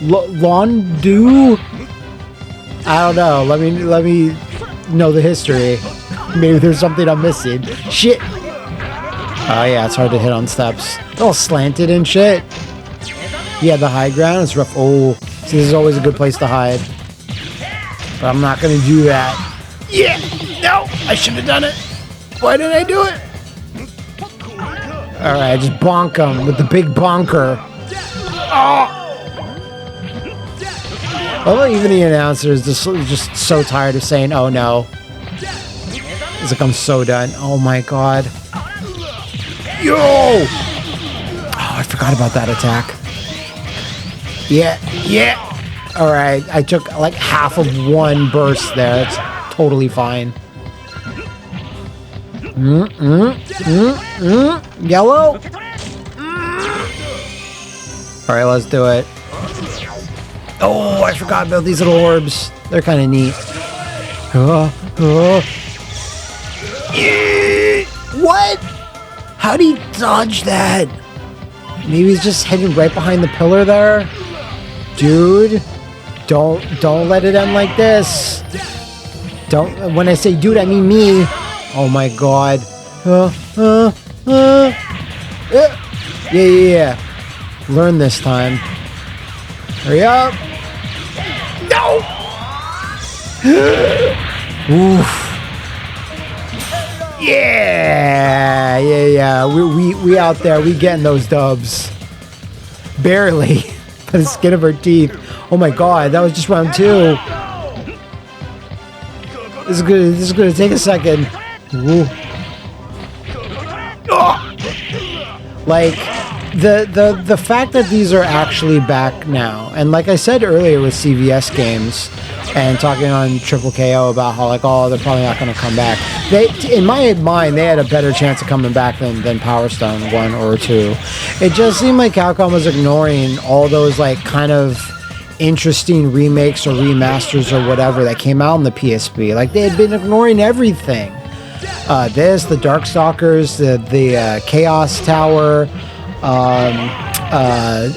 Londu? I don't know. Let me know the history. Maybe there's something I'm missing. Shit. Oh yeah, it's hard to hit on steps. They're all slanted and shit. Yeah, the high ground is rough. Oh, see, this is always a good place to hide. But I'm not gonna do that. Yeah! No! I should have done it! Why did I do it? Alright, just bonk him with the big bonker. Oh! Well, even the announcer is just so tired of saying, oh no. It's like, I'm so done. Oh my god. Yo! Oh, I forgot about that attack. Yeah, yeah! Alright, I took like half of one burst there. It's totally fine. Yellow! Alright, let's do it. Oh, I forgot about these little orbs. They're kind of neat. What? How'd he dodge that? Maybe he's just heading right behind the pillar there? Dude, don't let it end like this. Don't. When I say dude, I mean me. Oh my god. Yeah. Learn this time. Hurry up. No. Oof. Yeah. We out there. We getting those dubs. Barely. By the skin of our teeth. Oh my god, that was just round 2. This is gonna take a second. Ooh. Oh! Like the fact that these are actually back now, and like I said earlier with CVS games and talking on Triple KO about how like, oh, they're probably not gonna come back. They, in my mind, they had a better chance of coming back than Power Stone 1 or 2. It just seemed like Capcom was ignoring all those like kind of interesting remakes or remasters or whatever that came out on the PSP. Like they had been ignoring everything. The Darkstalkers, the Chaos Tower,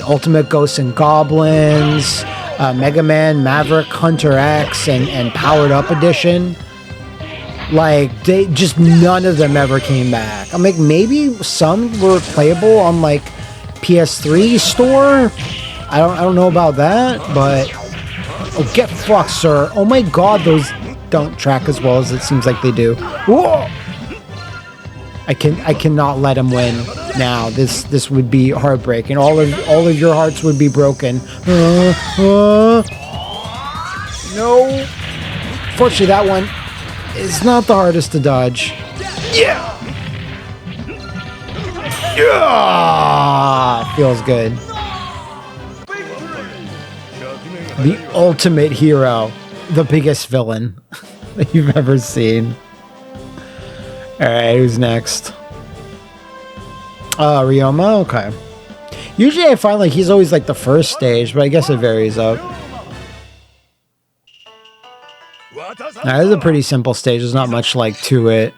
Ultimate Ghosts and Goblins, Mega Man, Maverick, Hunter X, and Powered Up Edition. Like they just none of them ever came back. I'm like, maybe some were playable on like PS3 store. I don't know about that, but oh, get fucked, sir. Oh my god, those don't track as well as it seems like they do. Whoa! I cannot let him win now. This would be heartbreaking. All of your hearts would be broken. No. Fortunately, that one is not the hardest to dodge. Yeah. Yeah. Feels good. The ultimate hero, the biggest villain that you've ever seen. Alright, who's next? Ryoma? Okay. Usually I find like he's always like the first stage, but I guess it varies up. Now, this is a pretty simple stage. There's not much like to it.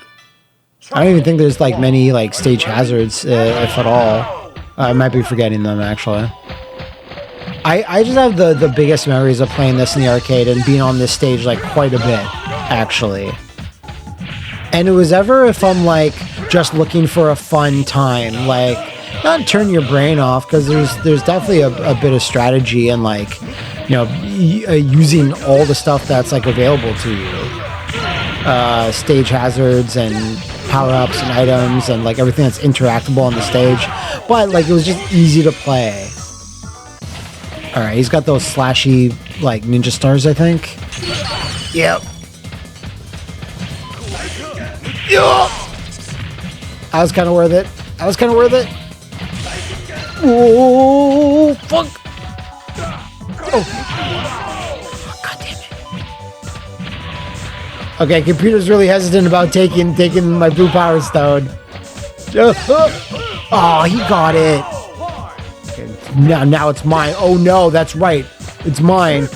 I don't even think there's like many like stage hazards, if at all. I might be forgetting them actually. I just have the biggest memories of playing this in the arcade and being on this stage like quite a bit, actually. And it was ever if I'm like just looking for a fun time, like not turn your brain off, because there's definitely a bit of strategy and like, you know, using all the stuff that's like available to you, stage hazards and power-ups and items and like everything that's interactable on the stage. But like it was just easy to play. All right, he's got those slashy like ninja stars, I think. Yep. That was kind of worth it. Oh, fuck. Oh. God damn it. Okay, computer's really hesitant about taking my blue power stone. Oh, he got it. Okay, now it's mine. Oh no, that's right. It's mine.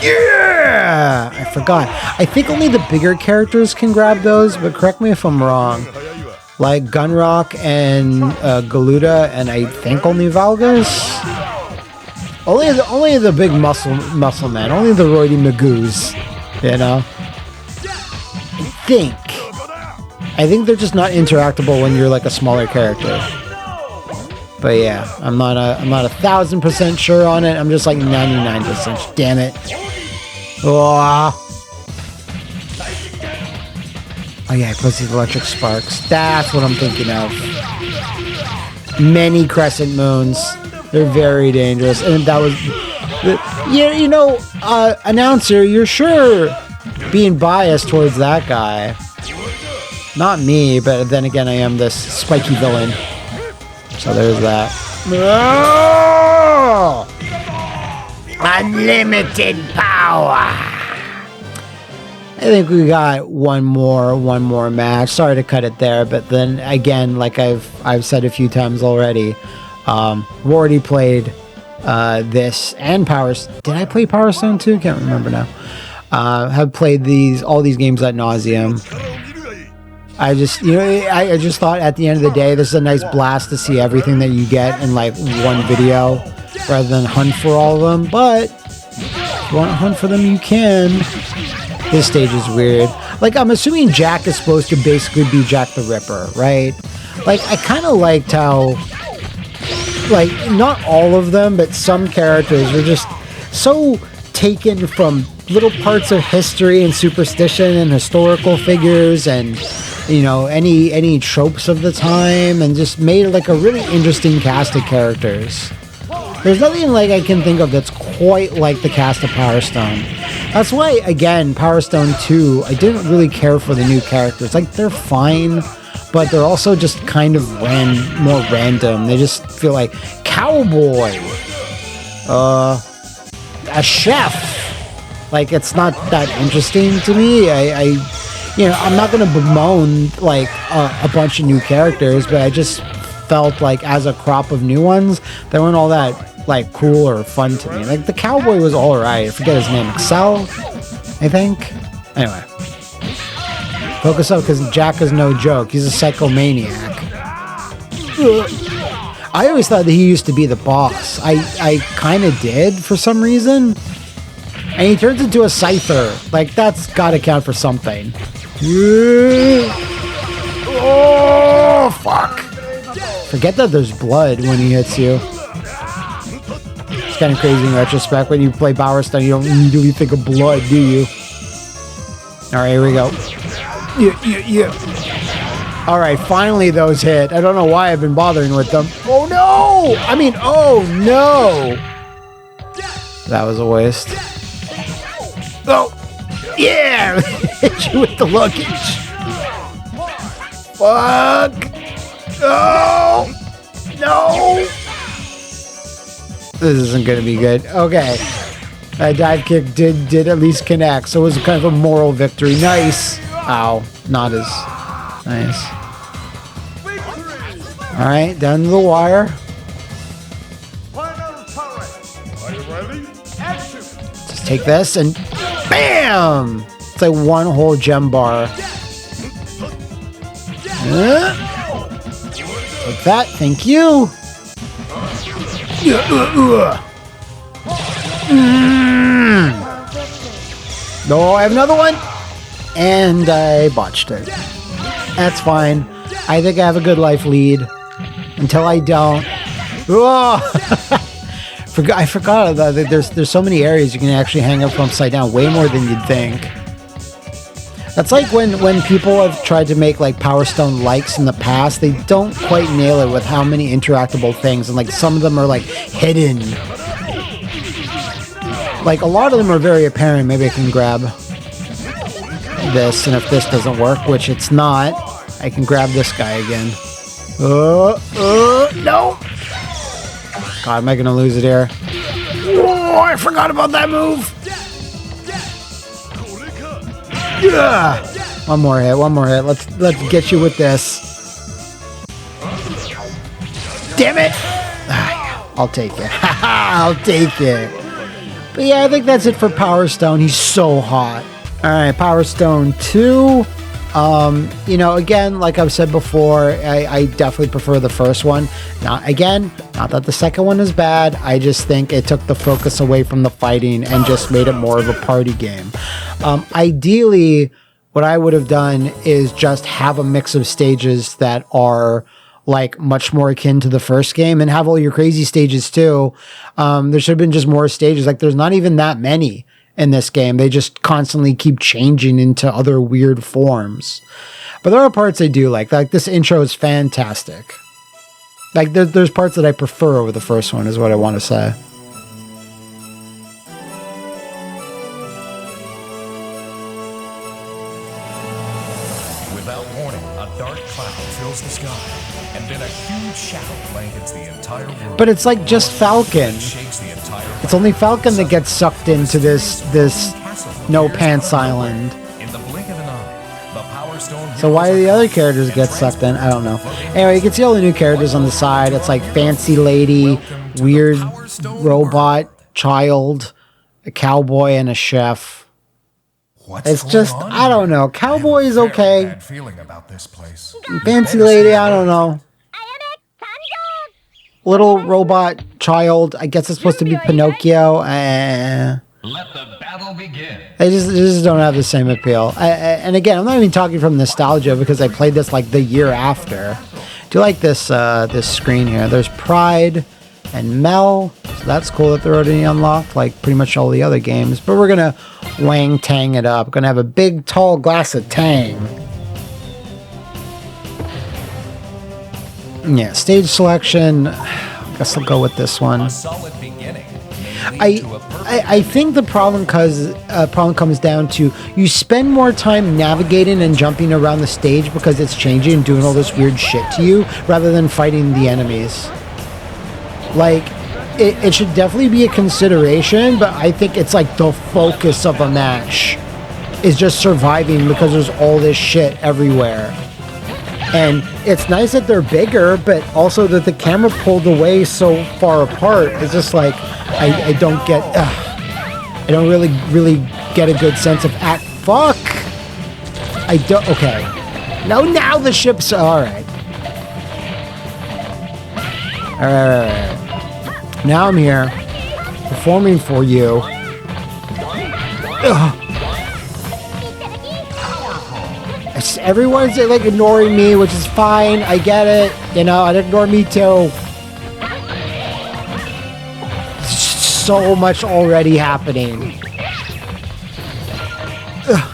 Yeah! I forgot. I think only the bigger characters can grab those, but correct me if I'm wrong. Like Gunrock and Galuda, and I think only Valgas. Only the big muscle man. Only the Roidy Magoos. You know. I think they're just not interactable when you're like a smaller character. But yeah, I'm not 1,000% sure on it. I'm just like 99%. Damn it. Oh. Oh yeah, plus these electric sparks. That's what I'm thinking of. Many crescent moons. They're very dangerous. And that was... Yeah, you know, announcer, you're sure being biased towards that guy. Not me, but then again, I am this spiky villain. So there's that. Oh! Unlimited power! I think we got one more match. Sorry to cut it there, but then again, like I've said a few times already, we've already played this and Power. Did I play Power Stone too? Can't remember now. Have played all these games ad nauseum. I just thought at the end of the day, this is a nice blast to see everything that you get in like one video, rather than hunt for all of them. But if you want to hunt for them, you can. This stage is weird. Like, I'm assuming Jack is supposed to basically be Jack the Ripper, right? Like, I kind of liked how, like, not all of them, but some characters were just so taken from little parts of history and superstition and historical figures and, you know, any tropes of the time, and just made like a really interesting cast of characters. There's nothing like I can think of that's quite like the cast of Power Stone. That's why, again, Power Stone 2, I didn't really care for the new characters. Like, they're fine, but they're also just kind of more random. They just feel like cowboy, a chef. Like, it's not that interesting to me. I'm not going to bemoan like a bunch of new characters, but I just felt like as a crop of new ones, they weren't all that like cool or fun to me. Like the cowboy was all right. I forget his name. Excel, I think. Anyway, focus up because Jack is no joke. He's a psychomaniac. I always thought that he used to be the boss. I kind of did for some reason. And he turns into a scyther. Like, that's gotta count for something. Oh, fuck. Forget that there's blood when he hits you. It's kind of crazy in retrospect. When you play Power Stone, you don't really think of blood, do you? Alright, here we go. Yeah. Alright, finally those hit. I don't know why I've been bothering with them. Oh no! Oh no! That was a waste. Oh! Yeah! Hit you with the luggage. Fuck! Oh! No! This isn't gonna be good. Okay. That dive kick did at least connect, so it was kind of a moral victory. Nice! Ow. Not as nice. Alright, down to the wire. Just take this and BAM! It's like one whole gem bar. Take that, thank you. No, I have another one. And I botched it. That's fine. I think I have a good life lead. Until I don't. Oh! I forgot about that. There's so many areas you can actually hang up from upside down. Way more than you'd think. That's like when people have tried to make like Power Stone likes in the past, they don't quite nail it with how many interactable things, and like some of them are like hidden. Like a lot of them are very apparent. Maybe I can grab this, and if this doesn't work, which it's not, I can grab this guy again. No! God, am I gonna lose it here? Oh, I forgot about that move! Yeah! One more hit. Let's get you with this. Damn it! I'll take it. I'll take it. But yeah, I think that's it for Power Stone. He's so hot. Alright, Power Stone 2. Again, like I've said before, I definitely prefer the first one. Not that the second one is bad. I just think it took the focus away from the fighting and just made it more of a party game. Ideally, what I would have done is just have a mix of stages that are like much more akin to the first game, and have all your crazy stages too. There should have been just more stages. Like there's not even that many in this game. They just constantly keep changing into other weird forms. But there are parts I do like. Like this intro is fantastic. Like there's parts that I prefer over the first one is what I want to say. Without warning, a dark cloud fills the sky, and then a huge shadow blankets the entire world. But it's like just Falcon. Shakes the entire It's only Falcon that gets sucked into this no pants island. In the blink of an eye, the Power Stone. So why do the other characters get sucked in? I don't know. Anyway, you can see all the new characters on the side. It's like fancy lady, weird robot, child, a cowboy, and a chef. It's just, I don't know. Cowboy is okay. Bad feeling about this place. Fancy lady, I don't know. Little robot child, I guess it's supposed to be Pinocchio. Let the battle begin. They just don't have the same appeal. And again, I'm not even talking from nostalgia because I played this like the year after. Do you like this this screen here? There's Pride and Mel. So that's cool that they're already unlocked, like pretty much all the other games. But we're gonna wang tang it up. We're gonna have a big tall glass of tang. Yeah, stage selection. I guess I'll go with this one. A solid beginning. I think the problem comes down to you spend more time navigating and jumping around the stage because it's changing and doing all this weird shit to you rather than fighting the enemies. Like, it should definitely be a consideration, but I think it's like the focus of a match is just surviving because there's all this shit everywhere. And it's nice that they're bigger, but also that the camera pulled away so far apart. It's just like, I don't get, I don't really get a good sense of fuck. I don't, okay. No, now the ship's, alright. Alright. Now I'm here, performing for you. Ugh. Everyone's like ignoring me, which is fine. I get it. You know, I'd ignore me too. So much already happening. Ugh.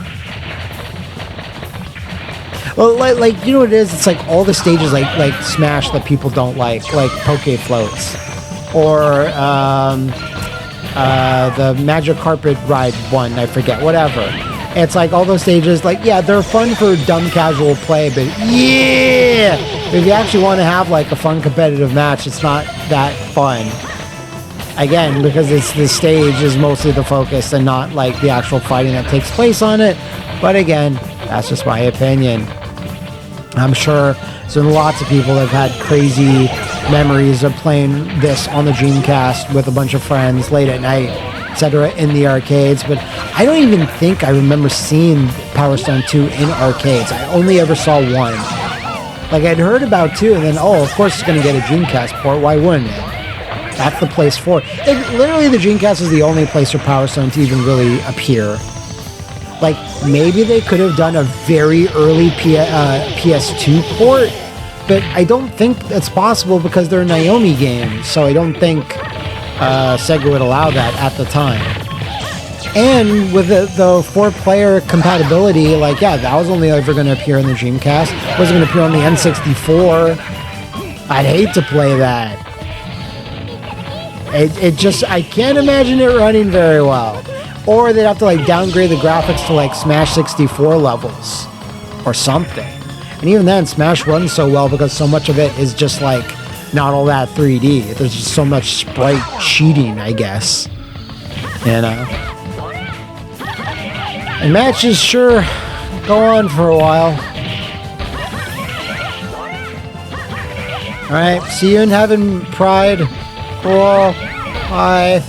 Well, like you know what it is? It's like all the stages like Smash that people don't like Poke Floats, or the Magic Carpet Ride one. I forget. Whatever. It's like all those stages, like, yeah, they're fun for dumb casual play, but yeah, if you actually want to have like a fun competitive match, it's not that fun. Again, because the stage is mostly the focus and not like the actual fighting that takes place on it. But again, that's just my opinion. I'm sure there's lots of people that have had crazy memories of playing this on the Dreamcast with a bunch of friends late at night, etc. in the arcades, but I don't even think I remember seeing Power Stone 2 in arcades. I only ever saw one. Like, I'd heard about 2, and then, oh, of course it's going to get a Dreamcast port. Why wouldn't it? That's the place for it. Literally, the Dreamcast was the only place for Power Stone to even really appear. Like, maybe they could have done a very early PS2 port, but I don't think it's possible because they're Naomi games, so I don't think Sega would allow that at the time. And with the 4-player compatibility, like, yeah, that was only ever going to appear in the Dreamcast. It wasn't going to appear on the N64. I'd hate to play that. It just, I can't imagine it running very well. Or they'd have to, like, downgrade the graphics to, like, Smash 64 levels. Or something. And even then, Smash runs so well because so much of it is just, like, not all that 3D. There's just so much sprite cheating, I guess. You know? And matches sure go on for a while. Alright, see you in heaven, Pride. Cool. Bye.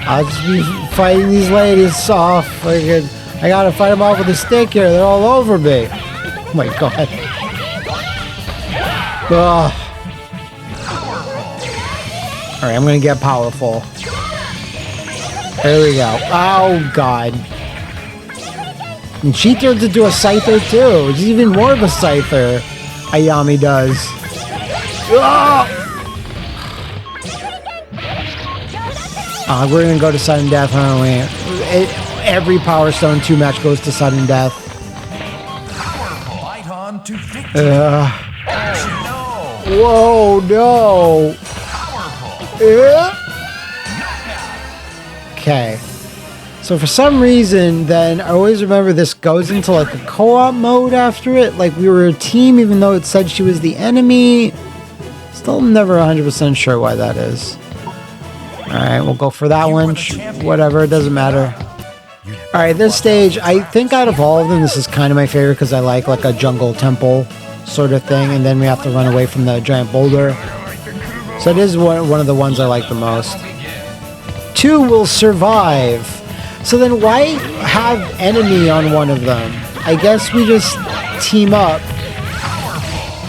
I'll just be fighting these ladies off. I gotta fight them off with a stick here. They're all over me. Oh my god. Ugh. Alright, I'm gonna get powerful. There we go. Oh god. And she turns into a Scyther too. She's even more of a Scyther. Ayami does. Oh! We're gonna go to sudden death, aren't we? Every Power Stone 2 match goes to sudden death. Fight on to victory. Whoa, no. Okay. So for some reason, then I always remember this goes into like a co-op mode after it. Like we were a team, even though it said she was the enemy. Still never 100% sure why that is. Alright, we'll go for that one. Whatever, it doesn't matter. Alright, this stage, I think out of all of them, this is kind of my favorite because I like a jungle temple sort of thing. And then we have to run away from the giant boulder. So it is one of the ones I like the most. 2 will survive. So then why have enemy on one of them? I guess we just team up.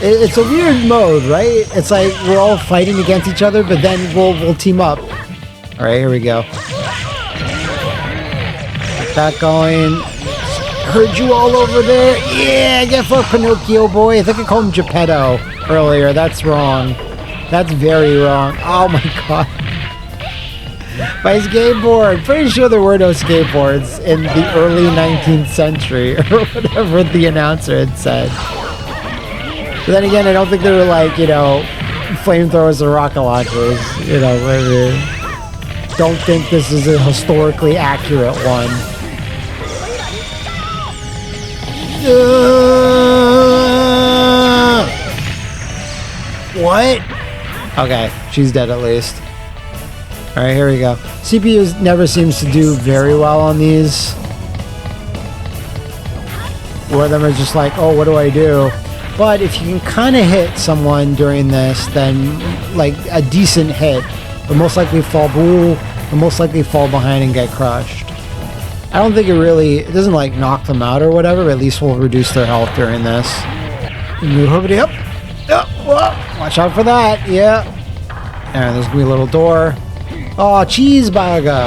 It's a weird mode, right? It's like we're all fighting against each other, but then we'll team up. All right, here we go. Get that going. Heard you all over there. Yeah, get for Pinocchio boy. I think I called him Geppetto earlier. That's wrong. That's very wrong. Oh my god. My skateboard. Pretty sure there were no skateboards in the early 19th century or whatever the announcer had said. But then again, I don't think they were like, you know, flamethrowers or rocket launchers. You know, maybe. Don't think this is a historically accurate one. What? Okay, she's dead at least. Alright, here we go. CPU never seems to do very well on these. One of them are just like, oh, what do I do? But if you can kind of hit someone during this, then like a decent hit, but most likely fall behind and get crushed. I don't think it doesn't like knock them out or whatever, but at least we'll reduce their health during this. Yep. Watch out for that. Yeah. And there's gonna be a little door. Oh, cheeseburger.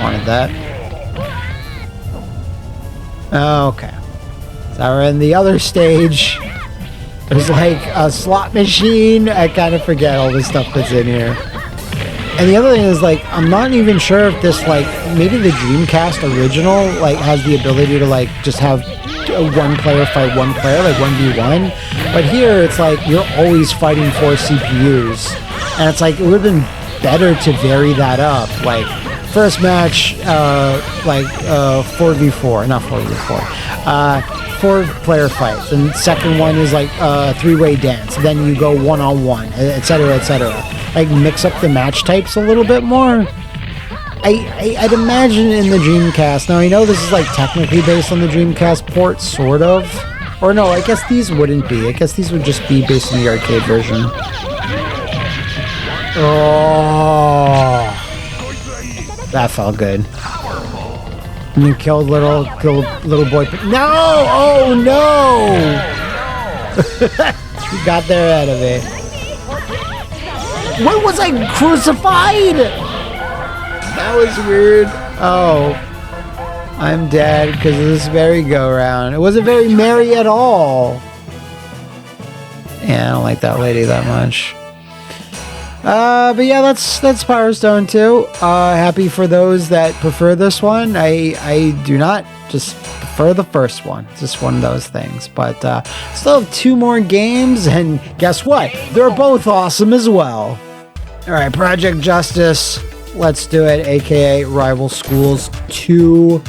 Wanted that. Okay. So we're in the other stage. There's like a slot machine. I kind of forget all the stuff that's in here. And the other thing is, like, I'm not even sure if this, like, maybe the Dreamcast original, like, has the ability to, like, just have one player fight one player, like 1v1. But here, it's like, you're always fighting 4 CPUs. And it's like, it would have been better to vary that up. Like, first match, 4v4, not 4v4. 4-player fights. And second one is, like, a 3-way dance. Then you go one-on-one, etc., etc. Like mix up the match types a little bit more. I'd imagine in the Dreamcast. Now I know this is like technically based on the Dreamcast port, sort of. Or no, I guess these wouldn't be. I guess these would just be based on the arcade version. Oh, that felt good. And you killed little boy. No! Oh no! You got there out of it. What was I crucified? That was weird. Oh. I'm dead because of this merry-go-round. It wasn't very merry at all. Yeah, I don't like that lady that much. But yeah, that's Power Stone 2. Happy for those that prefer this one. I do not just prefer the first one. It's just one of those things. But still have 2 more games, and guess what? They're both awesome as well. Alright, Project Justice. Let's do it, aka Rival Schools 2.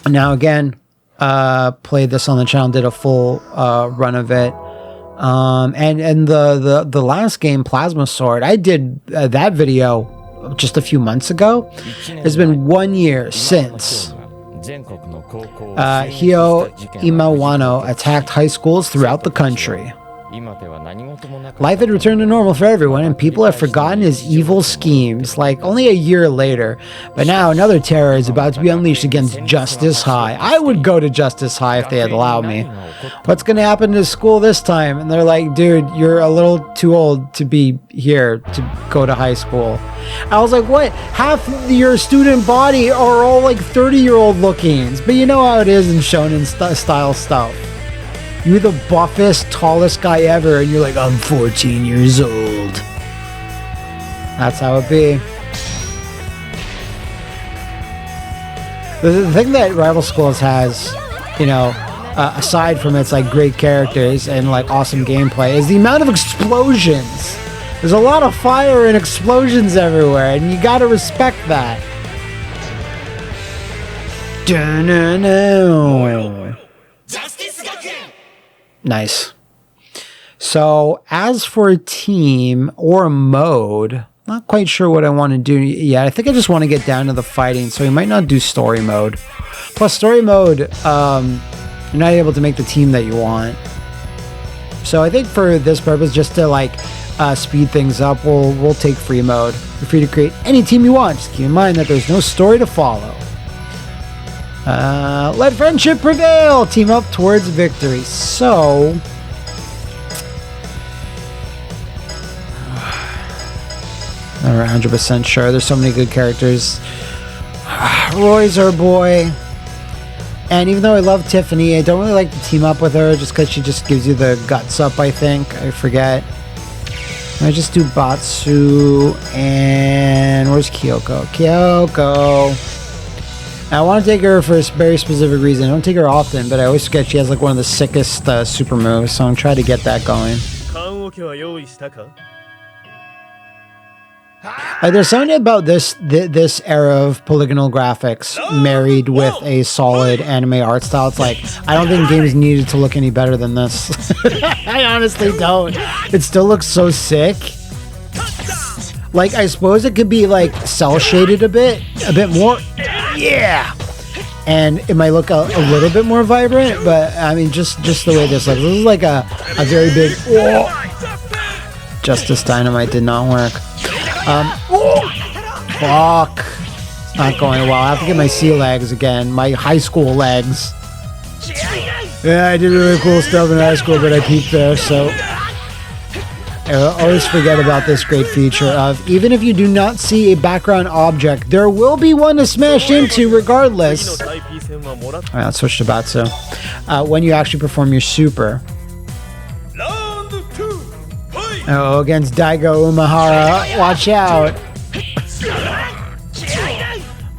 Now again, played this on the channel, did a full run of it. And the last game, Plasma Sword, I did that video just a few months ago. It's been 1 year since Hio Imawano attacked high schools throughout the country. Life had returned to normal for everyone, and people have forgotten his evil schemes, like only a year later. But now another terror is about to be unleashed against Justice High. I would go to Justice High if they had allowed me. What's going to happen to school this time? And they're like, dude, you're a little too old to be here to go to high school. I was like, what? Half your student body are all like 30-year-old lookings. But you know how it is in shonen style stuff. You're the buffest, tallest guy ever, and you're like, I'm 14 years old. That's how it be. The thing that Rival Schools has, you know, aside from its like great characters and like awesome gameplay, is the amount of explosions. There's a lot of fire and explosions everywhere, and you gotta respect that. Nice. So as for a team or a mode, not quite sure what I want to do yet. I think I just want to get down to the fighting, so we might not do story mode. Plus story mode, you're not able to make the team that you want. So I think for this purpose, just to like speed things up, we'll take free mode. You're free to create any team you want. Just keep in mind that there's no story to follow. Let friendship prevail. Team up towards victory. So not 100% sure. There's so many good characters. Roy's our boy. And even though I love Tiffany, I don't really like to team up with her just because she just gives you the guts up, I think. I forget. I just do Batsu. And where's Kyoko? Kyoko. I want to take her for a very specific reason. I don't take her often, but I always forget she has like one of the sickest super moves. So I'm trying to get that going. There's something about this era of polygonal graphics married with a solid anime art style. It's like, I don't think games needed to look any better than this. I honestly don't. It still looks so sick. Like, I suppose it could be like cell shaded a bit more. Yeah. And it might look a little bit more vibrant, but I mean, just the way this looks. This is like a very big. Oh. Justice Dynamite did not work. Fuck. It's not going well. I have to get my sea legs again. My high school legs. Yeah, I did really cool stuff in high school, but I peaked there, so I always forget about this great feature of, even if you do not see a background object, there will be one to smash into regardless. Alright, let's switch to Batsu. When you actually perform your super. Oh, against Daigo Umehara. Watch out.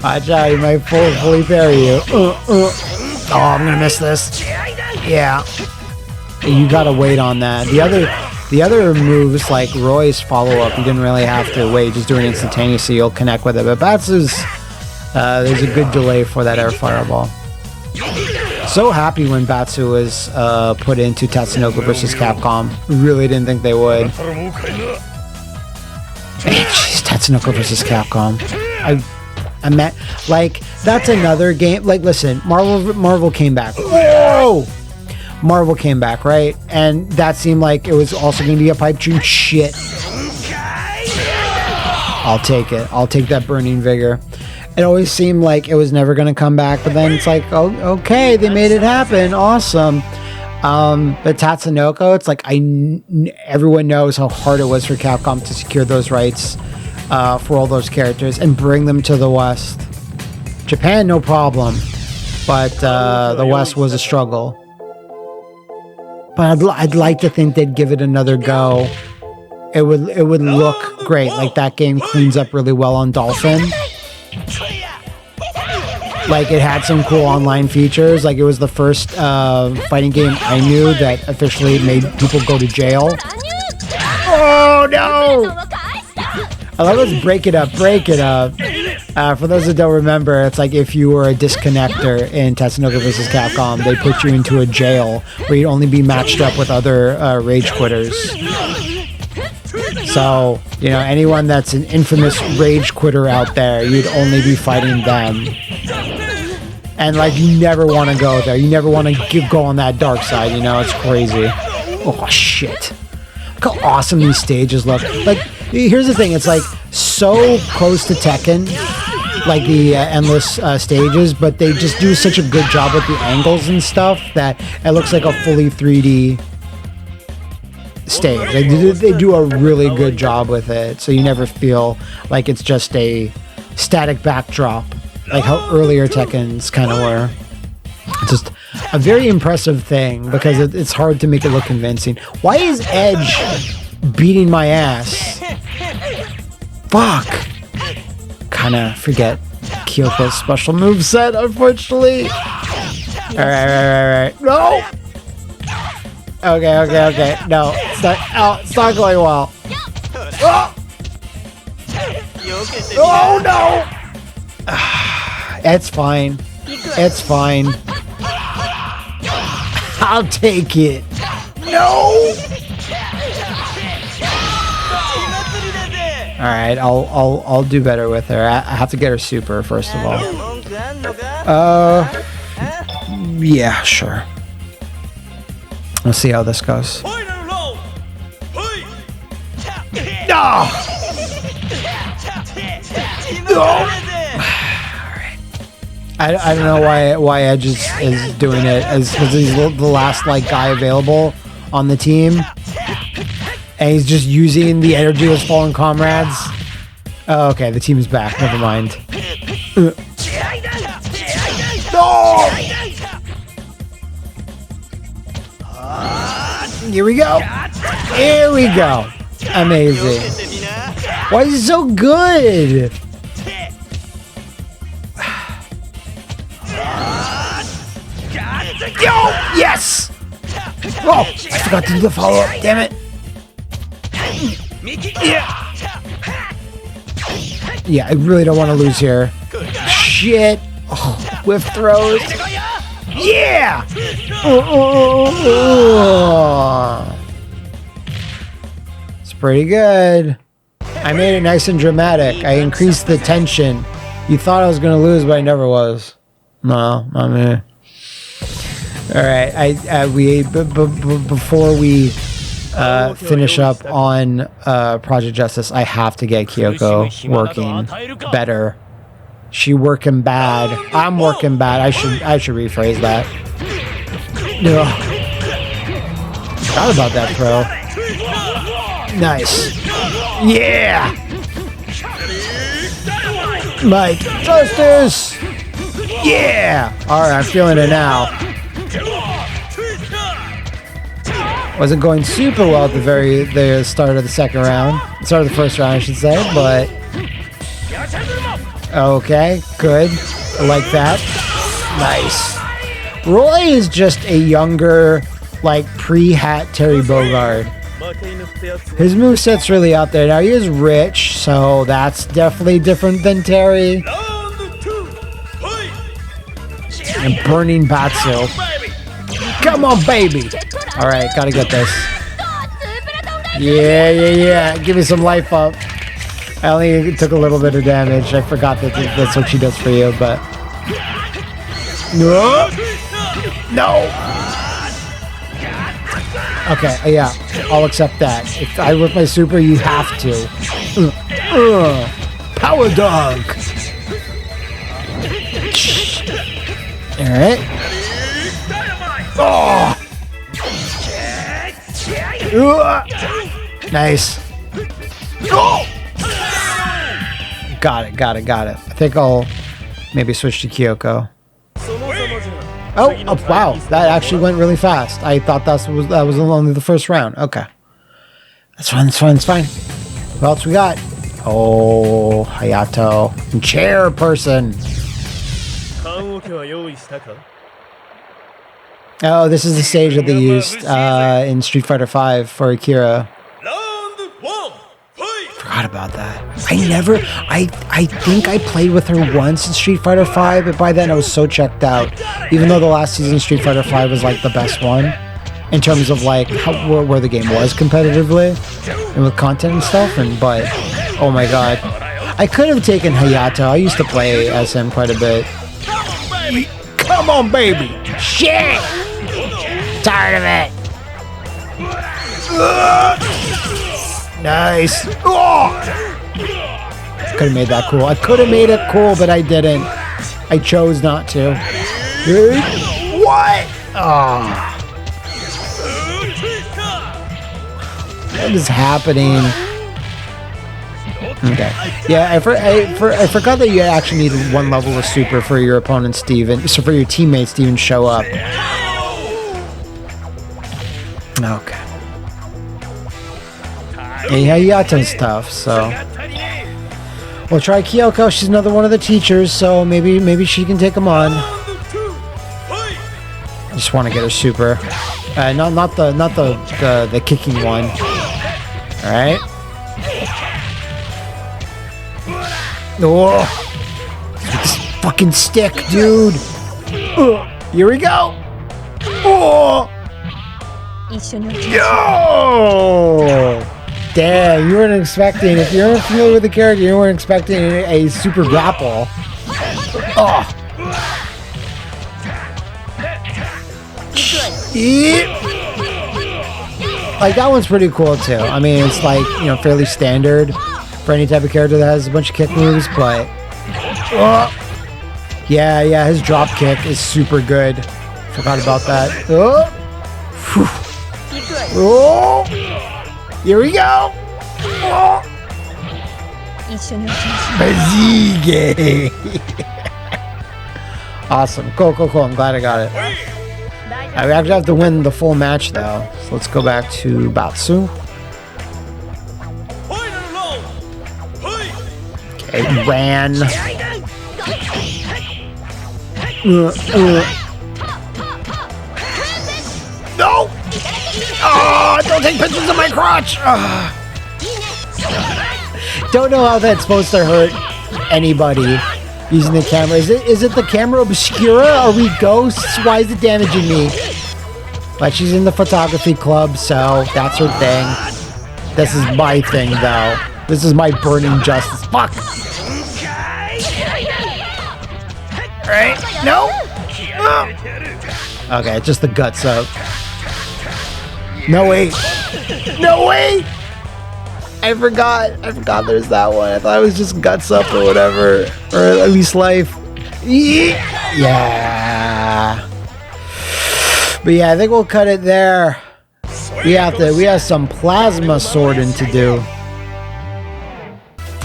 Watch out, he might fully parry you. Oh, I'm gonna miss this. Yeah. You gotta wait on that. The other moves, like Roy's follow-up, you didn't really have to wait. Just do it instantaneously, you'll connect with it. But Batsu's, there's a good delay for that air fireball. So happy when Batsu was put into Tatsunoko vs. Capcom. Really didn't think they would. Jeez, Tatsunoko vs. Capcom. I meant, like, that's another game. Like, listen, Marvel came back. Whoa! Marvel came back, right? And that seemed like it was also going to be a pipe dream. Shit. I'll take it. I'll take that burning vigor. It always seemed like it was never going to come back, but then it's like, oh, okay, they made it happen. Awesome. But Tatsunoko, it's like everyone knows how hard it was for Capcom to secure those rights for all those characters and bring them to the West. Japan, no problem, but the West was a struggle. But I'd like to think they'd give it another go. It would look great. Like, that game cleans up really well on Dolphin. Like, it had some cool online features. Like, it was the first fighting game I knew that officially made people go to jail. Oh, no! I love this break it up. For those that don't remember, it's like if you were a disconnector in Tatsunoko vs. Capcom, they put you into a jail where you'd only be matched up with other rage quitters. So, you know, anyone that's an infamous rage quitter out there, you'd only be fighting them. And, like, you never want to go there. You never want to go on that dark side, you know? It's crazy. Oh, shit. Look how awesome these stages look. Like, here's the thing. It's, like, so close to Tekken, like the endless stages, but they just do such a good job with the angles and stuff that it looks like a fully 3D stage. They do a really good job with it, so you never feel like it's just a static backdrop, like how earlier Tekkens kind of were. Just a very impressive thing because it's hard to make it look convincing. Why is Edge beating my ass? Fuck. Kinda forget Kyoko's special moveset, unfortunately. Alright. No! Okay. No, it's not going well. Oh! Oh no! It's fine. It's fine. I'll take it. No! Alright, I'll do better with her. I have to get her super first of all. Yeah, sure. Let's see how this goes. No! I don't know why Edge is doing it, because he's the last like guy available on the team, and he's just using the energy of his fallen comrades. Oh, okay, the team is back. Never mind. No! Here we go. Here we go. Amazing. Why is he so good? Yo! Yes! Oh, I forgot to do the follow-up. Damn it. Yeah, I really don't want to lose here. Shit. Oh, whiff throws. Yeah! It's pretty good. I made it nice and dramatic. I increased the tension. You thought I was going to lose, but I never was. No, not me. All right, before we finish up on Project Justice, I have to get Kyoko working better. She working bad. I'm working bad. I should rephrase that. No. Forgot about that throw. Nice. Yeah. Mike Justice. Yeah. All right, I'm feeling it now. Wasn't going super well at the start of the second round. Start of the first round, I should say, but okay, good. I like that. Nice. Roy is just a younger, like pre-hat Terry Bogard. His moveset's really out there. Now he is rich, so that's definitely different than Terry. And burning Batsu. Come on, baby. All right, gotta get this. Yeah. Give me some life up. I only took a little bit of damage. I forgot that that's what she does for you, but no. Okay, yeah, I'll accept that. If I whip my super, you have to. Power dunk. All right. Oh. Nice. Oh. Got it. I think I'll maybe switch to Kyoko. Oh, wow. That actually went really fast. I thought that was only the first round. Okay. That's fine. What else we got? Oh, Hayato. Chair person. Oh, this is the stage that they used in Street Fighter V for Akira. Forgot about that. I think I played with her once in Street Fighter V, but by then I was so checked out. Even though the last season of Street Fighter V was like the best one in terms of like where the game was competitively and with content and stuff. But oh my god, I could have taken Hayato. I used to play as him quite a bit. Come on, baby. Shit. Tired of it. Nice. Oh! Could have made that cool. I could have made it cool, but I didn't. I chose not to. What? Oh. What is happening? Okay. Yeah, I forgot that you actually need one level of super for your opponent, Steven. So for your teammates to even show up. Okay. Yeah, you got some stuff, so. We'll try Kyoko. She's another one of the teachers, so maybe she can take him on. I just want to get her super. Not the kicking one. All right. Oh, this fucking stick, dude. Here we go. Oh. Yo! Damn, you weren't expecting. If you're familiar with the character, you weren't expecting a super grapple. Oh. Like, that one's pretty cool too. I mean, it's like, you know, fairly standard for any type of character that has a bunch of kick moves, but yeah, his drop kick is super good. Forgot about that. Oh, here we go. Oh. Bazige. Awesome. Cool. I'm glad I got it. We actually have to win the full match though. So let's go back to Batsu. Okay, ran. No! Oh, don't take pictures of my crotch! Don't know how that's supposed to hurt anybody using the camera. Is it the camera obscura? Are we ghosts? Why is it damaging me? But she's in the photography club, so that's her thing. This is my thing, though. This is my burning justice. Fuck! Right? No? Okay, just the guts up. No, wait. No, wait! I forgot there's that one. I thought it was just guts up or whatever. Or at least life. Yeah. But yeah, I think we'll cut it there. We have some plasma sorting to do.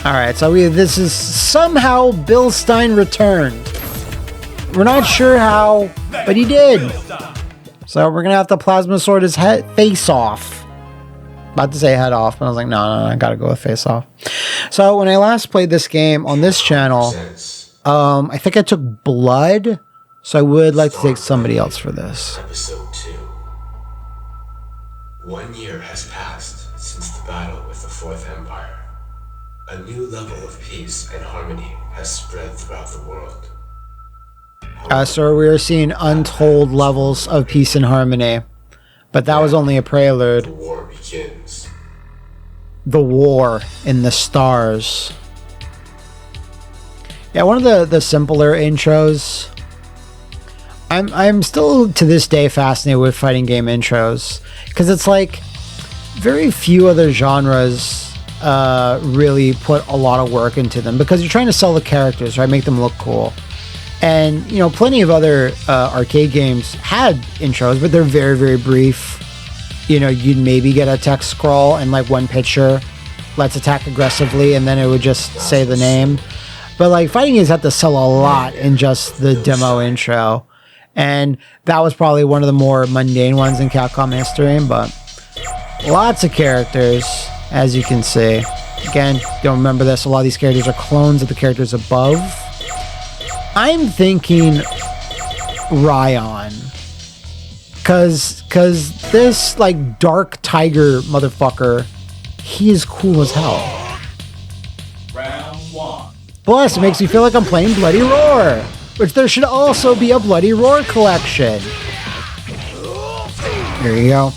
Alright, so this is somehow Bill Stein returned. We're not sure how, but he did. So we're gonna have to plasma sort his face off. About to say head off, but I was like, no, I gotta go with face off. So when I last played this game on this channel, I think I took blood, so I would like to take somebody else for this. Episode 2. 1 year has passed since the battle with the Fourth Empire. A new level of peace and harmony has spread throughout the world. So we are seeing untold levels of peace and harmony. But that was only a prelude. The war begins. The war in the stars. Yeah, one of the simpler intros. I'm still to this day fascinated with fighting game intros. Because it's like very few other genres really put a lot of work into them. Because you're trying to sell the characters, right? Make them look cool. And, you know, plenty of other arcade games had intros, but they're very, very brief. You know, you'd maybe get a text scroll and like one picture, let's attack aggressively, and then it would just say the name. But like fighting games had to sell a lot in just the demo intro. And that was probably one of the more mundane ones in Capcom history, but lots of characters, as you can see. Again, don't remember this, a lot of these characters are clones of the characters above. I'm thinking Ryan, cause this like dark tiger motherfucker, he is cool as hell. Round 1. Plus, it makes me feel like I'm playing Bloody Roar, which there should also be a Bloody Roar collection. There you go.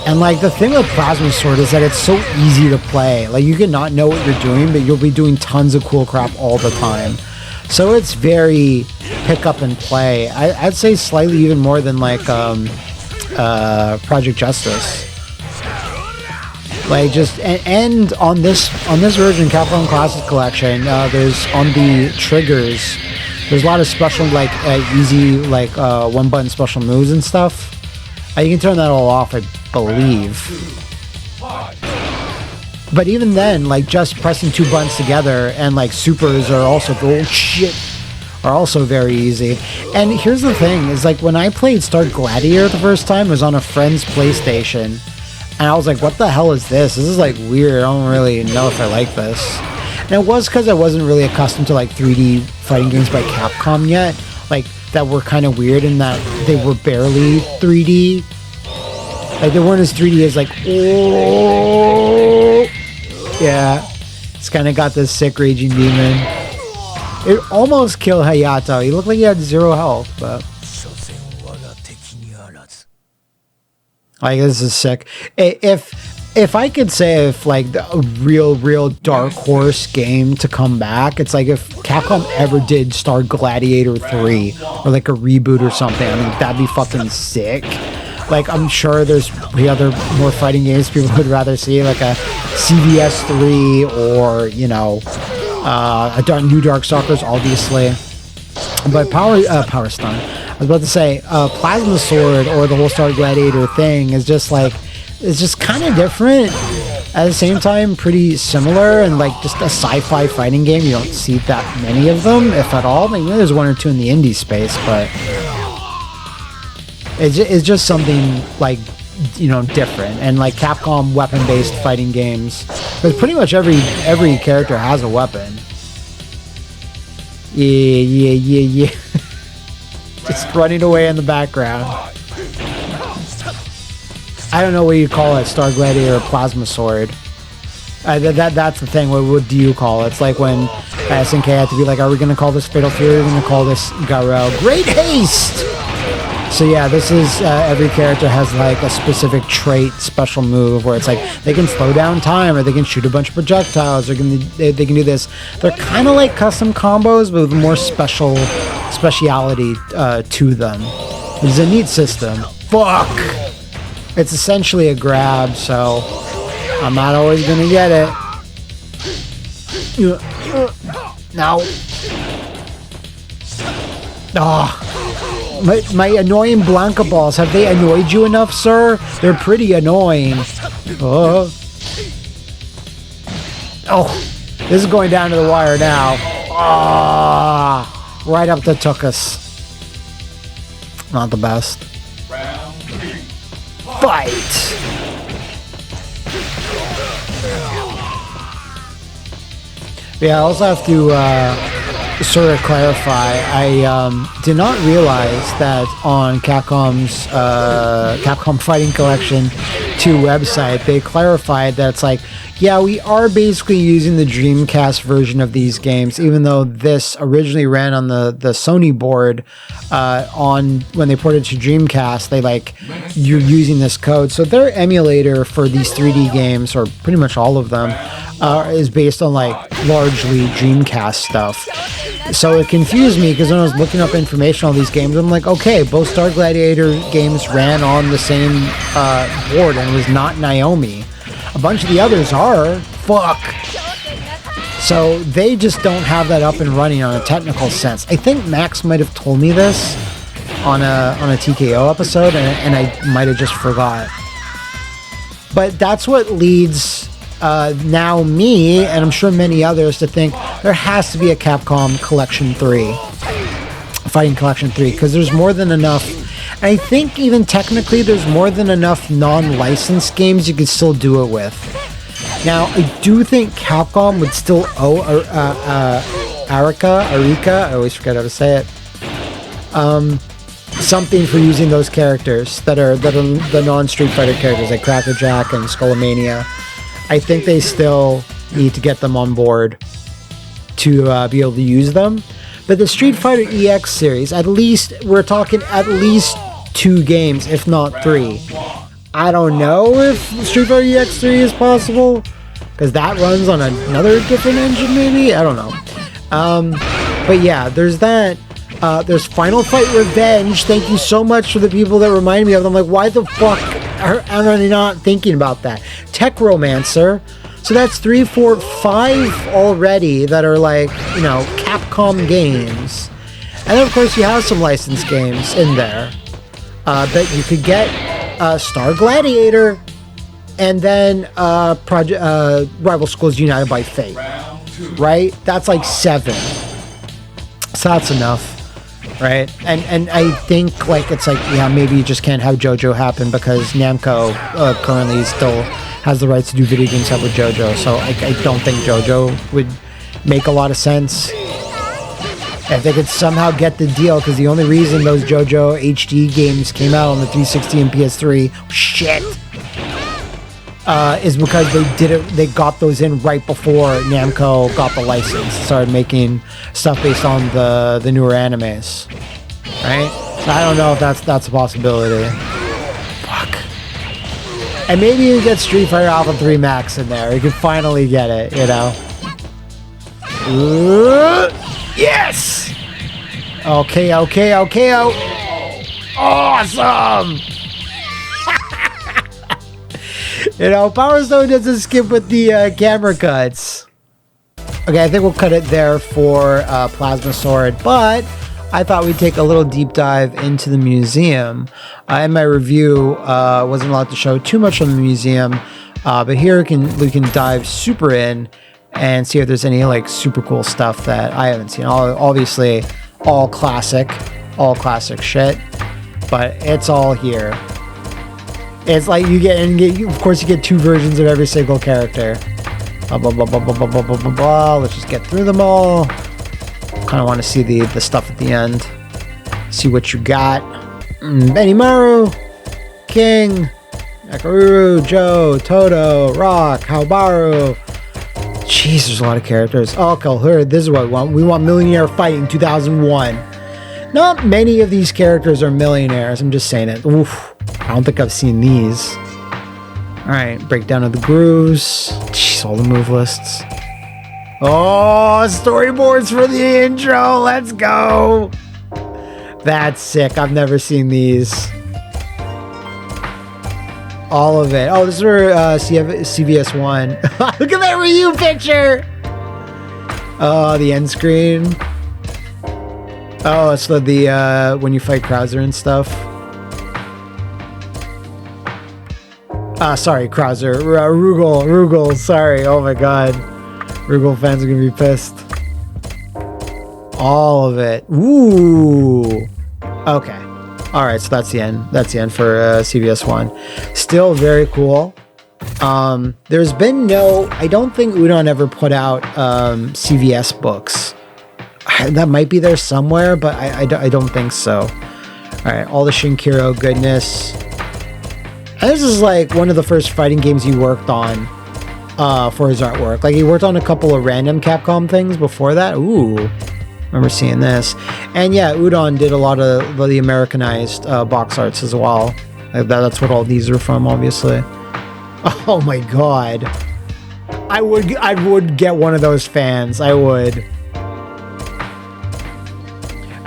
And like the thing with Plasma Sword is that it's so easy to play. Like you can not know what you're doing, but you'll be doing tons of cool crap all the time. So it's very pick up and play. I'd say slightly even more than like Project Justice. Like just and on this version, Capcom Classic Collection, there's on the triggers. There's a lot of special like easy like one button special moves and stuff. You can turn that all off, I believe. But even then, like just pressing 2 buttons together and like supers are also are also very easy. And here's the thing: is like when I played Star Gladiator the first time, it was on a friend's PlayStation, and I was like, "What the hell is this? This is like weird. I don't really know if I like this." And it was because I wasn't really accustomed to like 3D fighting games by Capcom yet, like that were kind of weird in that they were barely 3D. Like they weren't as 3D as like, oh, yeah. It's kind of got this sick raging demon. It almost killed Hayato. He looked like he had 0 health, but like this is sick. If I could say if like a real dark horse game to come back, it's like if Capcom ever did Star Gladiator 3 or like a reboot or something, I mean that'd be fucking sick. Like, I'm sure there's other more fighting games people would rather see, like a CVS 3 or, you know, new Darkstalkers, obviously. But Power Stone. I was about to say, Plasma Sword or the whole Star Gladiator thing is just like, it's just kind of different. At the same time, pretty similar and like just a sci-fi fighting game. You don't see that many of them, if at all. Maybe there's 1 or 2 in the indie space, but it's just something like, you know, different. And like Capcom weapon-based fighting games, but pretty much every character has a weapon. Yeah. Just running away in the background. I don't know what you call it, Star Gladiator or Plasma Sword. That's the thing. What do you call it? It's like when SNK had to be like, are we going to call this Fatal Fury? Are we going to call this Garou? Great Haste! So yeah, this is every character has like a specific trait, special move where it's like they can slow down time, or they can shoot a bunch of projectiles, or they can do this. They're kind of like custom combos, but with more speciality to them. It's a neat system. Fuck! It's essentially a grab, so I'm not always gonna get it. No. Ah. My annoying Blanca balls, have they annoyed you enough, sir? They're pretty annoying. Oh, this is going down to the wire now. Right up the tuchus. Not the best. Fight! Yeah, I also have to sort of clarify. I did not realize that on Capcom's Capcom Fighting Collection 2 website, they clarified that it's like, yeah, we are basically using the Dreamcast version of these games, even though this originally ran on the Sony board. When they ported it to Dreamcast, they like, you're using this code. So their emulator for these 3D games, or pretty much all of them, is based on like largely Dreamcast stuff. So it confused me because when I was looking up information on these games, I'm like, okay, both Star Gladiator games ran on the same board, and it was not Naomi. A bunch of the others are. Fuck. So they just don't have that up and running on a technical sense. I think Max might have told me this on a TKO episode, and I might have just forgot. But that's what leads now me, and I'm sure many others, to think there has to be a Capcom Collection 3. Fighting Collection 3, because there's more than enough. And I think even technically there's more than enough non-licensed games you could still do it with. Now, I do think Capcom would still owe Arika, I always forget how to say it, something for using those characters that are the non-Street Fighter characters like Cracker Jack and Skullomania. I think they still need to get them on board to be able to use them. But the Street Fighter EX series, we're talking at least 2 games, if not 3. I don't know if Street Fighter EX 3 is possible, because that runs on another different engine, maybe? I don't know. But yeah, there's that. There's Final Fight Revenge. Thank you so much for the people that remind me of them. Like, why the fuck am I not thinking about that? Tech Romancer. So that's 3, 4, 5 already that are like, you know, Capcom games. And then of course you have some licensed games in there. That you could get Star Gladiator. and then Rival Schools United by Fate. Right? That's like 7. So that's enough. Right? And I think like it's like, yeah, maybe you just can't have JoJo happen because Namco currently still has the rights to do video game stuff with JoJo. So I don't think JoJo would make a lot of sense. If they could somehow get the deal, because the only reason those JoJo HD games came out on the 360 and PS3, is because they got those in right before Namco got the license, started making stuff based on the newer animes, right? So I don't know if that's a possibility. Fuck. And maybe you get Street Fighter Alpha 3 Max in there. You can finally get it, you know? Yes! Okay. Awesome! You know, Power Stone doesn't skip with the camera cuts. Okay, I think we'll cut it there for Plasma Sword, but I thought we'd take a little deep dive into the museum. In my review, wasn't allowed to show too much on the museum, but here we can dive super in and see if there's any like super cool stuff that I haven't seen. Obviously, all classic shit, but it's all here. It's like of course you get 2 versions of every single character. Let's just get through them all. Kind of want to see the stuff at the end. See what you got. Benimaru, King, Nakaruru, Joe, Toto, Rock, Haobaru. Jeez, there's a lot of characters. Oh, cool. This is what we want. We want Millionaire Fighting 2001. Not many of these characters are millionaires. I'm just saying it. Oof. I don't think I've seen these. Alright, breakdown of the grooves. Jeez, all the move lists. Oh, storyboards for the intro. Let's go. That's sick. I've never seen these. All of it. Oh, this is for CVS 1. Look at that Ryu picture. Oh, the end screen. Oh, it's the when you fight Krauser and stuff. Sorry, Krauser. Rugal, sorry. Oh my god. Rugal fans are gonna be pissed. All of it. Ooh. Okay. Alright, so that's the end. That's the end for CVS 1. Still very cool. There's been I don't think Udon ever put out CVS books. That might be there somewhere, but I don't think so. Alright, all the Shinkiro goodness. And this is like one of the first fighting games he worked on for his artwork. Like he worked on a couple of random Capcom things before that. Ooh. Remember seeing this. And yeah, Udon did a lot of the Americanized box arts as well. That's what all these are from, obviously. Oh my god. I would get one of those fans. I would.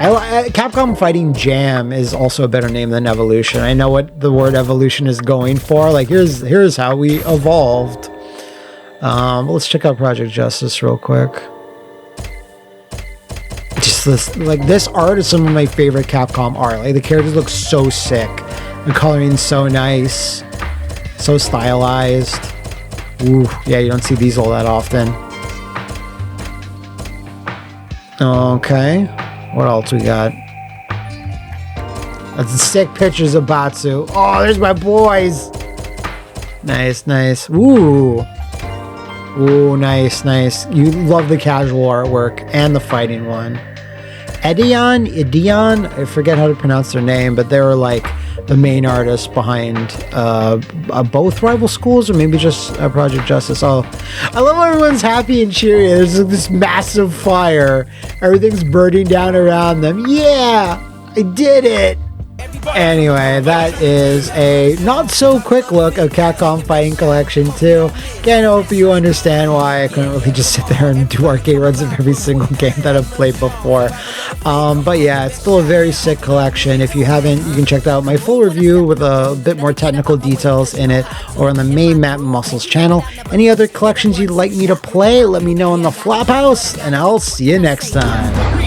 Capcom Fighting Jam is also a better name than Evolution. I know what the word evolution is going for. Like here's how we evolved. Let's check out Project Justice real quick. Just this art is some of my favorite Capcom art. Like the characters look so sick. The coloring's so nice. So stylized. Ooh, yeah, you don't see these all that often. Okay. What else we got? That's the sick pictures of Batsu. Oh, there's my boys. Nice. Ooh, nice. You love the casual artwork and the fighting one. Ideon, I forget how to pronounce their name, but they were like the main artists behind both Rival Schools, or maybe just Project Justice. Oh, I love how everyone's happy and cheery. There's like this massive fire. Everything's burning down around them. Yeah, I did it. Anyway, that is a not so quick look of Capcom Fighting Collection 2. Again, I hope you understand why I couldn't really just sit there and do arcade runs of every single game that I've played before. But yeah, it's still a very sick collection. If you haven't, you can check out my full review with a bit more technical details in it, or on the main Matt Muscles channel. Any other collections you'd like me to play, let me know in the Flophouse, and I'll see you next time.